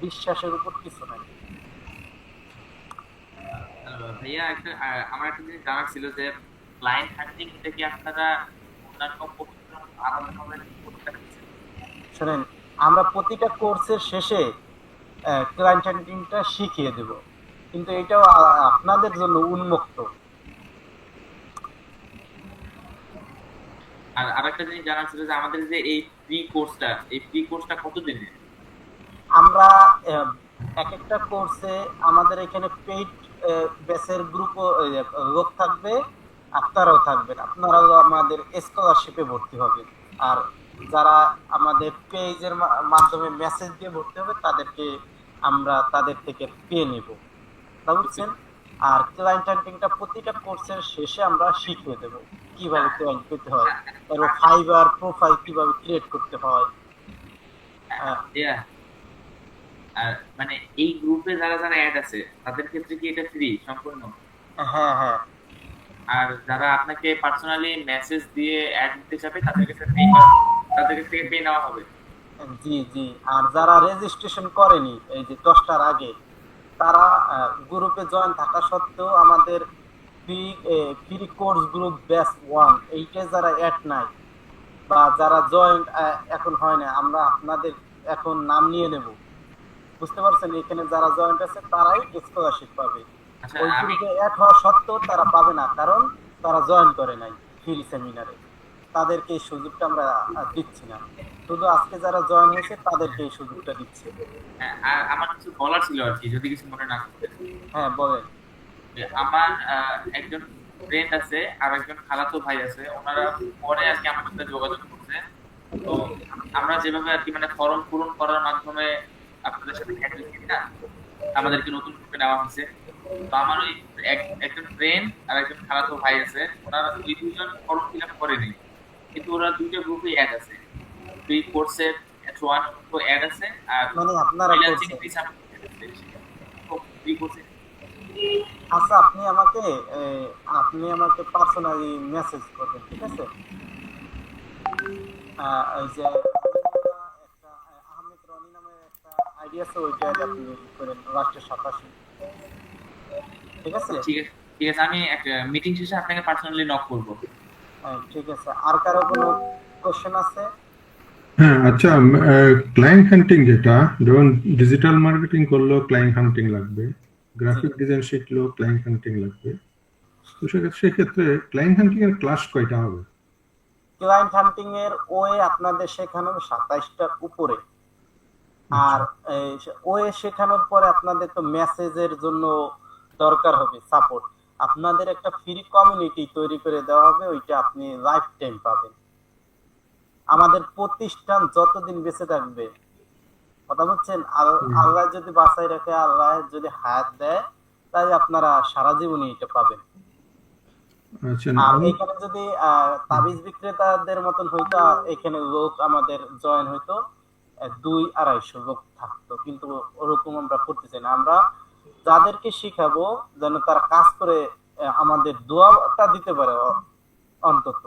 বিশ্বাসের উপর কিছু নাই। ভাইয়া আমার একটা জিনিস জানার ছিল যে ক্লায়েন্ট হান্টিং এটা কি আপনারা অন্যান্য প্রফেশনাল আলাদাভাবে করতে পারছেন? শোনেন, আমরা প্রতিটা কোর্সের শেষে ক্লায়েন্ট হান্টিংটা শিখিয়ে দেব, কিন্তু এটাও আপনাদের জন্য উন্মুক্ত। আর আরেকটা জিনিস জানার ছিল যে আমাদের যে এই ফ্রি কোর্সটা কত দিনের? আমরা এক একটা কোর্সে আমাদের এখানে পেইড ব্যাচের গ্রুপ লোক থাকবে, আপনারাও থাকবেন। আপনারাও আমাদের স্কলারশিপে ভর্তি হবে। আর যারা আমাদের পেজের মাধ্যমে মেসেজ দিয়ে ভর্তি হবে তাদেরকে আমরা তাদের থেকে পেয়ে নেব। তা বুঝছেন? আর ক্লায়েন্ট হান্টিংটা প্রতিটা কোর্সের শেষে আমরা শিখিয়ে দেব কিভাবে ক্লায়েন্ট পেতে হয়, তারপর ফাইবার প্রোফাইল কিভাবে ক্রিয়েট করতে হয়। ভাইয়া, আর মানে এই গ্রুপে যারা যারা অ্যাড আছে তাদের ক্ষেত্রে কি এটা ফ্রি সম্পূর্ণ? হ্যাঁ, হ্যাঁ, আর যারা আপনাকে পার্সোনালি মেসেজ দিয়ে অ্যাড দিতে চাবে তাদের কাছে পে নেওয়া হবে? জি জি। আর যারা রেজিস্ট্রেশন করেনি এই যে 10টার আগে, তারা গ্রুপে জয়েন থাকা সত্ত্বেও আমাদের ফ্রি কোর্স গ্রুপ ব্যাচ 1 এইটা যারা অ্যাড নাই বা যারা জয়েন এখন হয় না, আমরা আপনাদের এখন নাম নিয়ে নেব। বুঝতে পারছেন? এখানে যারা জয়েন্ট আছে তারাই স্কলারশিপ পাবে। আচ্ছা, ওই আমি গ্রুপে অ্যাড হওয়া সত্ত্বেও তারা পাবে না, কারণ তারা জয়েন করে নাই ফ্রি সেমিনারে। তাদেরকে এই সুযোগটা আমরা দিচ্ছি না, শুধু আজকে যারা জয়েন হয়েছে তাদেরকে এই সুযোগটা দিচ্ছি। আর আমার কিছু বলার ছিল আর কি, যদি কিছু মনে না করতেন। হ্যাঁ, বলেন। যে আমার একজন ফ্রেন্ড আছে আর একজন খালাতো ভাই আছে, ওনারা পরে আর কি আমার সাথে যোগাযোগ করছে। তো আমরা যেভাবে আর কি মানে ফর্ম পূরণ করার মাধ্যমে আপনাদের সাথে অ্যাড হয়েছি না, আমাদেরকে নতুন গ্রুপে নেওয়া হয়েছে। তো আমার ওই একজন ফ্রেন্ড আর একজন খালাতো ভাই আছে, ওনারা ওই দুইজন ফর্ম ফিল আপ করেনি, কিন্তু ওরা দুইটা গ্রুপে অ্যাড আছে। ফ্রি কোর্সের ওয়ান তো অ্যাড আছে, আর মানে আপনারা ফ্রিল্যান্সিং করছেন। ফ্রি সাপোর্ট আছে। ফ্রি কোর্সে আচ্ছা, আপনি আমাকে পার্সোনালি মেসেজ করবেন, ঠিক আছে? এই যে একটা আহমেদ রনি নামে একটা আইডি আছে, ওইটা আপনি করেন রাষ্ট্রের 87, ঠিক আছে? ঠিক আছে, ঠিক আছে, আমি একটা মিটিং শেষে আপনাকে পার্সোনালি নক করবো। ঠিক আছে। আর কারো কোনো কোশ্চেন আছে? হ্যাঁ, আচ্ছা, ক্লায়েন্ট হান্টিং যেটা, যেমন ডিজিটাল মার্কেটিং করলেও ক্লায়েন্ট হান্টিং লাগবে, গ্রাফিক ডিজাইন শিখলেও ক্লায়েন্ট হান্টিং লাগবে। তো সেক্ষেত্রে ক্লায়েন্ট হান্টিং এর ক্লাস কয়টা হবে? ক্লায়েন্ট হান্টিং এর ওয়ে আপনাদের শেখানো 27টার উপরে। আর ওয়ে শেখানোর পরে আপনাদের তো মেসেজের জন্য দরকার হবে সাপোর্ট। আপনাদের একটা ফ্রি কমিউনিটি তৈরি করে দেওয়া হবে, ওইটা আপনি লাইফ টাইম পাবেন। আমাদের প্রতিষ্ঠান যতদিন বেঁচে থাকবে, কথা বলছেন, আল্লাহ যদি বাঁচাই রাখে, আল্লাহ যদি হায়াত দেয়, তাই আপনারা সারা জীবনই এটা পাবেন। আচ্ছা, আর এখানে যদি তাবিজ বিক্রেতাদের মতন হইতো, এখানে লোক আমাদের জয়েন হইতো 200-250 লোক থাকতো, কিন্তু ওরকম আমরা করতে চাই না। আমরা যাদেরকে শিখাবো যেন তারা কাজ করে আমাদের দোয়াটা দিতে পারে অন্তত।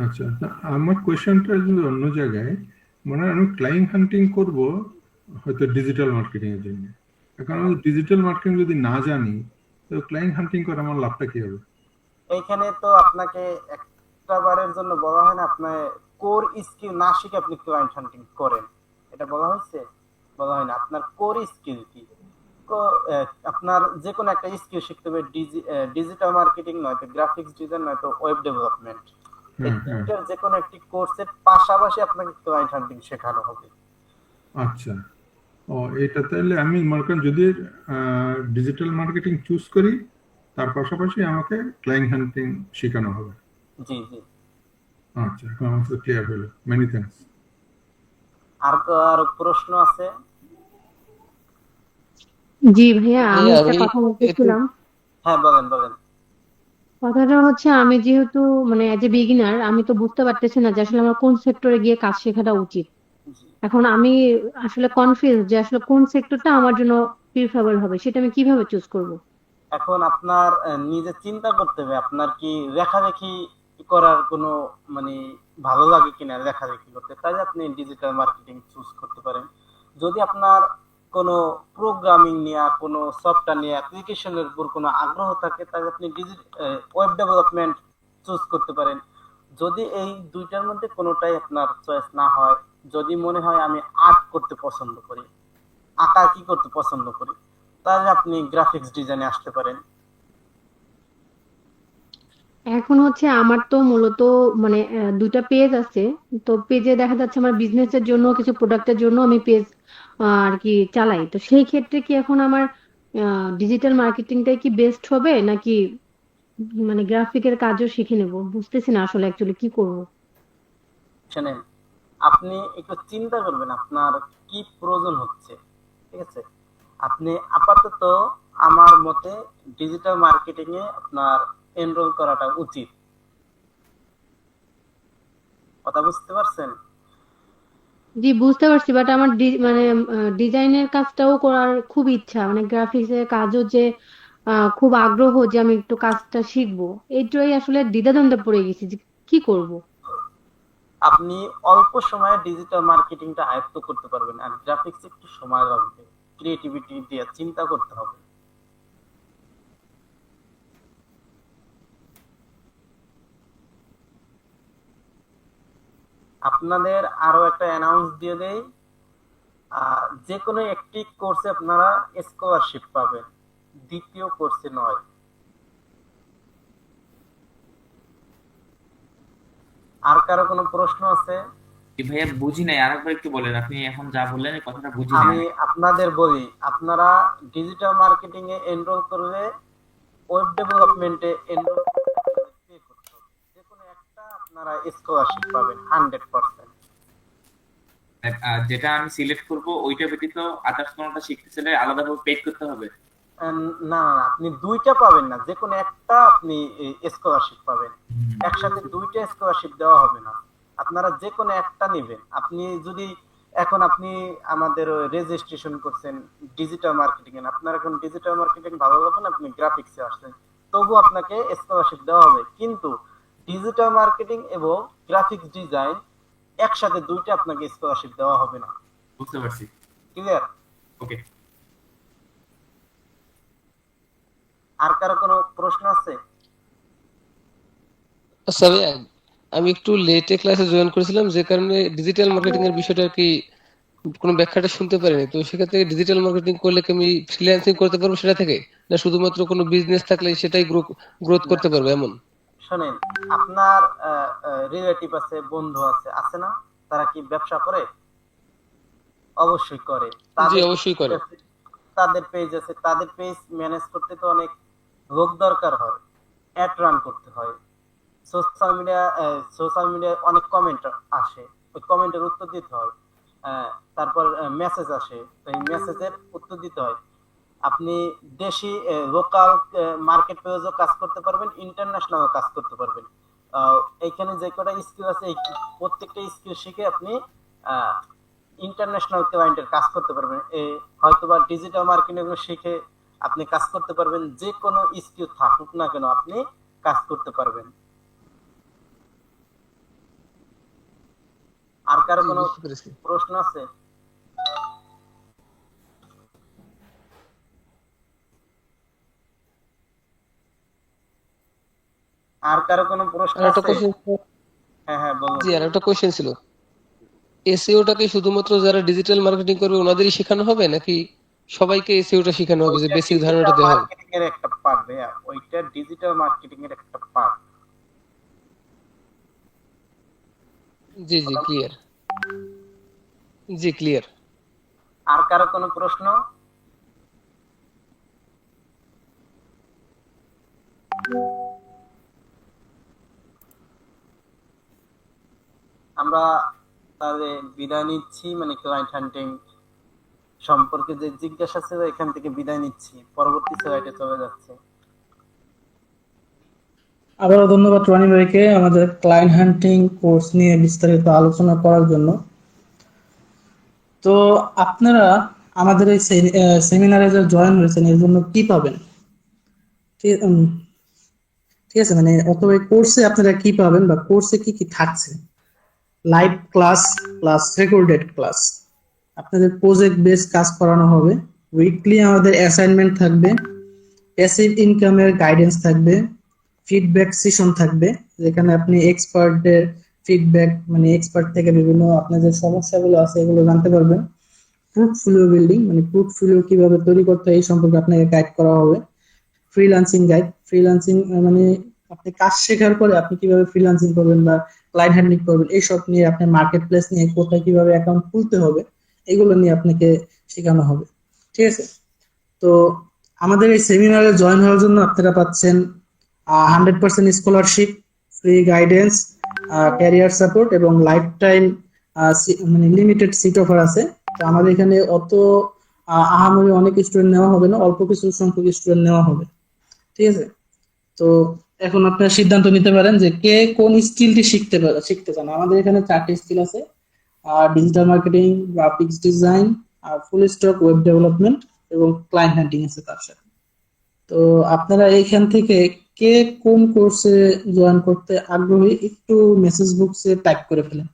আচ্ছা, আমার কোয়েশ্চেনটা কিন্তু অন্য জায়গায়। মানে আমি ক্লায়েন্ট হান্টিং করব হয়তো ডিজিটাল মার্কেটিং এর জন্য। এখন আমি ডিজিটাল মার্কেটিং যদি না জানি, তো ক্লায়েন্ট হান্টিং করে আমার লাভটা কি হবে? এইখানে তো আপনাকে একটা বারের জন্য বলা হয় না, আপনার কোর স্কিল না শিখে আপনি ক্লায়েন্ট হান্টিং করেন, এটা বলা হয়েছে? বলা হয় না। আপনার কোর স্কিল কি? আপনার যে কোনো একটা স্কিল শিখতে হবে, ডিজিটাল মার্কেটিং নয়তো গ্রাফিক্স ডিজাইন নয়তো ওয়েব ডেভেলপমেন্ট। এই তিনটার যে কোনো একটি কোর্সের পাশাপাশি আপনাকে ক্লায়েন্ট হান্টিং শেখানো হবে। আচ্ছা, ও এটা তাহলে আমি মনে করেন যদি ডিজিটাল মার্কেটিং চুজ করি, তার পাশাপাশি আমাকে ক্লায়েন্ট হান্টিং শেখানো হবে। জি জি। আচ্ছা, এখন আমার তো ক্লিয়ার হলো। Many thanks. আর প্রশ্ন আছে? জি ভাইয়া, আমি ভাইয়া, একটা আমি কথা একটু বলতেছিলাম। হ্যাঁ, বলেন বলেন। কথাটা হচ্ছে, আমি যেহেতু মানে এজ এ বিগিনার, আমি তো বুঝতে পারতেছি না যে আসলে আমার কোন সেক্টরে গিয়ে কাজ শেখাটা উচিত। জি। এখন আমি আসলে কনফিউজ যে আসলে কোন সেক্টরটা আমার জন্য প্রিফারেবল হবে, সেটা আমি কিভাবে চুজ করব? এখন আপনার নিজে চিন্তা করতে হবে, আপনার কি লেখালেখি করার কোনো মানে ভালো লাগে কিনা লেখালেখি করতে, তাই আপনি ডিজিটাল মার্কেটিং চুজ করতে পারেন। যদি আপনার কোনো প্রোগ্রামিং নিয়ে, কোনো সফটওয়্যার নিয়ে, অ্যাপ্লিকেশনের উপর কোনো আগ্রহ থাকে, তাহলে আপনি ওয়েব ডেভেলপমেন্ট চুজ করতে পারেন। যদি এই দুইটার মধ্যে কোনোটাই আপনার চয়েস না হয়, যদি মনে হয় আমি আর্ট করতে পছন্দ করি, আঁকা কি করতে পছন্দ করি, তাহলে আপনি গ্রাফিক্স ডিজাইনে আসতে পারেন। এখন হচ্ছে আমার তো মূলত মানে দুইটা পেজ আছে। তো পেজে দেখা যাচ্ছে আমার বিজনেসের জন্য, কিছু প্রোডাক্টের জন্য আমি পেজ আর কি চালাই। তো সেই ক্ষেত্রে কি এখন আমার ডিজিটাল মার্কেটিংটাই কি বেস্ট হবে, নাকি মানে গ্রাফিকের কাজও শিখে নেব? বুঝতেছি না আসলে অ্যাকচুয়ালি কি করব। শোনেন, আপনি একটু চিন্তা করবেন আপনার কি প্রয়োজন হচ্ছে, ঠিক আছে? আপনি আপাতত আমার মতে ডিজিটাল মার্কেটিং এ আপনার এনরোল করাটা উচিত। কথা বুঝতে পারছেন? জি, বুঝতে পারছি, বাট আমার মানে ডিজাইনের কাজটাও করার খুব ইচ্ছা, মানে গ্রাফিক্স এর কাজও যে খুব আগ্রহ যে আমি একটু কাজটা শিখবো। এইটাই আসলে দ্বিধাদ্বন্দ্বে পড়ে গেছি যে কি করব। আপনি অল্প সময়ে ডিজিটাল মার্কেটিংটা আয়ত্ত করতে পারবেন, আর গ্রাফিক্স একটু সময় লাগবে, ক্রিয়েটিভিটি দিয়ে চিন্তা করতে হবে। আপনাদের আরো একটা অ্যানাউন্স দিয়ে দেই, যে কোনো একটি কোর্সে আপনারা স্কলারশিপ পাবেন, দ্বিতীয় কোর্সে নয়। আর কারো কোনো প্রশ্ন আছে? কি ভাইয়া বুঝি নাই, আরেকবার একটু বলেন, আপনি এখন যা বললেন এই কথাটা বুঝি নাই। আমি আপনাদের বলি, আপনারা ডিজিটাল মার্কেটিং এ এনরোল করলে ওয়েব ডেভেলপমেন্টে এনরোল পে করতে হবে। যে কোনো একটা আপনারা স্কলারশিপ পাবেন 100%। যেটা আমি সিলেক্ট করব ওইটা ব্যতীত আদার্স কোনটা শিখতে চাইলে আলাদাভাবে পেড করতে হবে? না, আপনি দুইটা পাবেন না, যে কোনো একটা আপনি স্কলারশিপ পাবেন। একসাথে দুইটা স্কলারশিপ দেওয়া হবে না, আপনারা যে কোনো একটা নেবেন। আপনি যদি এখন আপনি আমাদের রেজিস্ট্রেশন করছেন ডিজিটাল মার্কেটিং এ, আপনার এখন ডিজিটাল মার্কেটিং ভালো লাগে না, আপনি গ্রাফিক্সে আসছেন, তবু আপনাকে স্কলারশিপ দেওয়া হবে। কিন্তু ডিজিটাল মার্কেটিং এবং গ্রাফিক্স ডিজাইন একসাথে দুইটা আপনাকে স্কলারশিপ দেওয়া হবে না। বুঝতে পারছি। ক্লিয়ার? ওকে। আর কারো কোনো প্রশ্ন আছে? আচ্ছা ভাইয়া, আমি একটু লেটে ক্লাসে জয়েন করেছিলাম, যে কারণে ডিজিটাল মার্কেটিং এর বিষয়টা আর কি কোনো ব্যাখ্যাটা শুনতে পারিনি। তো সেক্ষেত্রে ডিজিটাল মার্কেটিং করলে কি আমি ফ্রিল্যান্সিং করতে পারবো সেটা থেকে, না শুধুমাত্র কোনো বিজনেস থাকলে সেটাই গ্রোথ করতে পারবো এমন? শোনেন, আপনার রিলেটিভ আছে, বন্ধু আছে, আছে না? তারা কি ব্যবসা করে? অবশ্যই করে। জি, অবশ্যই করে। তাদের পেজ আছে, তাদের পেজ ম্যানেজ করতে তো অনেক লোক দরকার হয়, অ্যাড রান করতে হয়। সোশ্যাল মিডিয়ায় অনেক কমেন্ট আসে, ওই কমেন্টের উত্তর দিতে হয়। তারপর মেসেজ আসে, এই মেসেজের উত্তর দিতে হয়। আপনি দেশি লোকাল মার্কেট পেজও কাজ করতে পারবেন, ইন্টারন্যাশনালও কাজ করতে পারবেন। এইখানে যে কটা স্কিল আছে, এই প্রত্যেকটা স্কিল শিখে আপনি ইন্টারন্যাশনাল ক্লায়েন্টের কাজ করতে পারবেন। হয়তোবা ডিজিটাল মার্কেটিং শিখে আপনি কাজ করতে পারবেন, যে কোনো স্কিল থাকুক না কেন আপনি কাজ করতে পারবেন। আর কারো কোনো প্রশ্ন আছে? আর কারো কোনো প্রশ্ন আর একটা আছে? কোশ্চেন। হ্যাঁ বলুন। জি, আর একটা কোশ্চেন ছিল, এসইওটা কি শুধুমাত্র যারা ডিজিটাল মার্কেটিং করবে ওনাদেরই শেখানো হবে, নাকি সবাইকে এসইওটা শেখানো হবে, যে ওইটা বেসিক ডিজিটাল ধারণাটা দেওয়া হবে? মার্কেটিং এর একটা পার্ট ভাইয়া, ওইটা ডিজিটাল মার্কেটিং এর একটা পার্ট। জি জি, ক্লিয়ার। জি, ক্লিয়ার। আর কারো কোনো প্রশ্ন? আমরা তাহলে বিদায় নিচ্ছি, মানে ক্লায়েন্ট হান্টিং সম্পর্কে যে জিজ্ঞাসা ছিল এখান থেকে বিদায় নিচ্ছি, পরবর্তী স্লাইডে চলে যাচ্ছে। আবারও ধন্যবাদ রনি ভাইকে আমাদের ক্লায়েন্ট হান্টিং কোর্স নিয়ে বিস্তারিত আলোচনা করার জন্য। তো আপনারা আমাদের এই সেমিনারে যে জয়েন হয়েছেন এর জন্য কি পাবেন? ঠিক আছে, মানে অথবা এই কোর্সে আপনারা কি পাবেন বা কোর্সে কি কি থাকছে? Live class plus recorded class, আপনাদের প্রজেক্ট বেস কাজ করানো হবে, উইকলি আমাদের অ্যাসাইনমেন্ট থাকবে, প্যাসিভ ইনকামের গাইডেন্স থাকবে, ফিডব্যাক সেশন থাকবে যেখানে আপনি এক্সপার্টদের ফিডব্যাক, মানে এক্সপার্ট থেকে বিভিন্ন আপনার যে সমস্যাগুলো আছে এগুলো জানতে পারবেন। পোর্টফোলিও বিল্ডিং, মানে পোর্টফোলিও কিভাবে তৈরি করতে হয় এই সম্পর্কে আপনাকে গাইড করা হবে। ফ্রিল্যান্সিং গাইড, ফ্রিল্যান্সিং মানে আপনি কাজ শেখার পরে আপনি কিভাবে ফ্রিল্যান্সিং করবেন বা ক্লায়েন্ট হ্যান্ডলিং করবেন এইসব নিয়ে, আপনি মার্কেট প্লেস নিয়ে কোথায় কিভাবে অ্যাকাউন্ট খুলতে হবে এগুলো নিয়ে আপনাকে শেখানো হবে। ঠিক আছে, তো আমাদের এই সেমিনারে জয়েন হওয়ার জন্য আপনারা পাচ্ছেন 100% scholarship, free guidance, career support এবং লাইফ টাইম মানে লিমিটেড সিট অফার আছে। তো আমাদের এখানে অত আহামরি অনেক স্টুডেন্ট নেওয়া হবে না, অল্প কিছু সংখ্যক স্টুডেন্ট নেওয়া হবে। ঠিক আছে, তো এখন আপনারা সিদ্ধান্ত নিতে পারেন যে কে কোন স্কিলটি শিখতে চান। আমাদের এখানে 4টি স্কিল আছে, ডিজিটাল মার্কেটিং, গ্রাফিক্স ডিজাইন, ফুল স্ট্যাক ওয়েব ডেভেলপমেন্ট এবং ক্লায়েন্ট হান্টিং আছে তার সাথে। তো আপনারা এইখান থেকে কে কোন কোর্সে জয়েন করতে আগ্রহী একটু মেসেজ বক্সে টাইপ করে ফেলেন।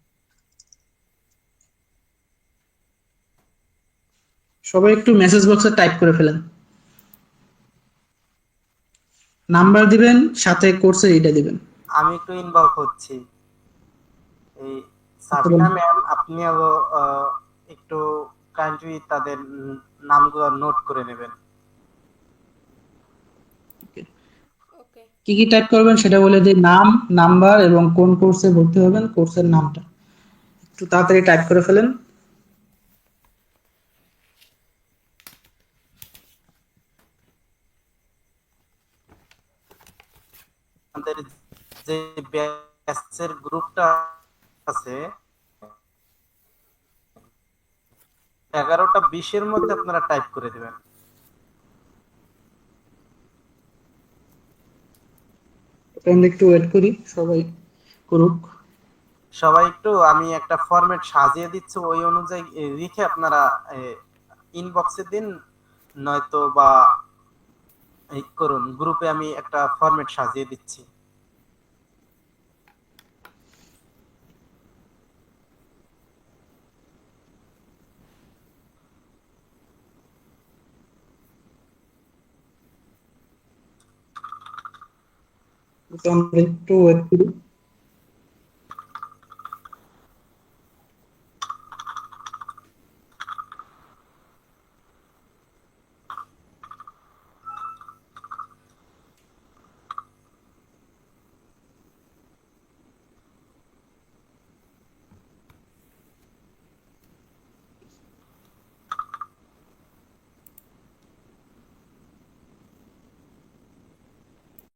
সবাই একটু মেসেজ বক্সে টাইপ করে ফেলেন, নাম্বার দিবেন সাথে কোর্সের এটা দিবেন। আমি একটু ইনভলভ হচ্ছি। এই সাবিনা ম্যাম, আপনি একটু কাইন্ডলি তাদের নামগুলো নোট করে নেবেন। ওকে। কি কি টাইপ করবেন সেটা বলে দিই, নাম, নাম্বার এবং কোন কোর্সে ভর্তি হবেন কোর্সের নামটা একটু তাড়াতাড়ি টাইপ করে ফেলেন। আমাদের যে ব্যাচের গ্রুপটা আছে 11টা 20-এর মধ্যে আপনারা টাইপ করে দিবেন। আমরা একটু ওয়েট করি, সবাই করুক। সবাই একটু, আমি একটা ফরম্যাট সাজিয়ে দিচ্ছি, ওই অনুযায়ী লিখে আপনারা ইনবক্সে দিন, নয়তো বা এই করুন, গ্রুপে আমি একটা ফরম্যাট সাজিয়ে দিচ্ছি। আমরা একটু ওয়েট করি।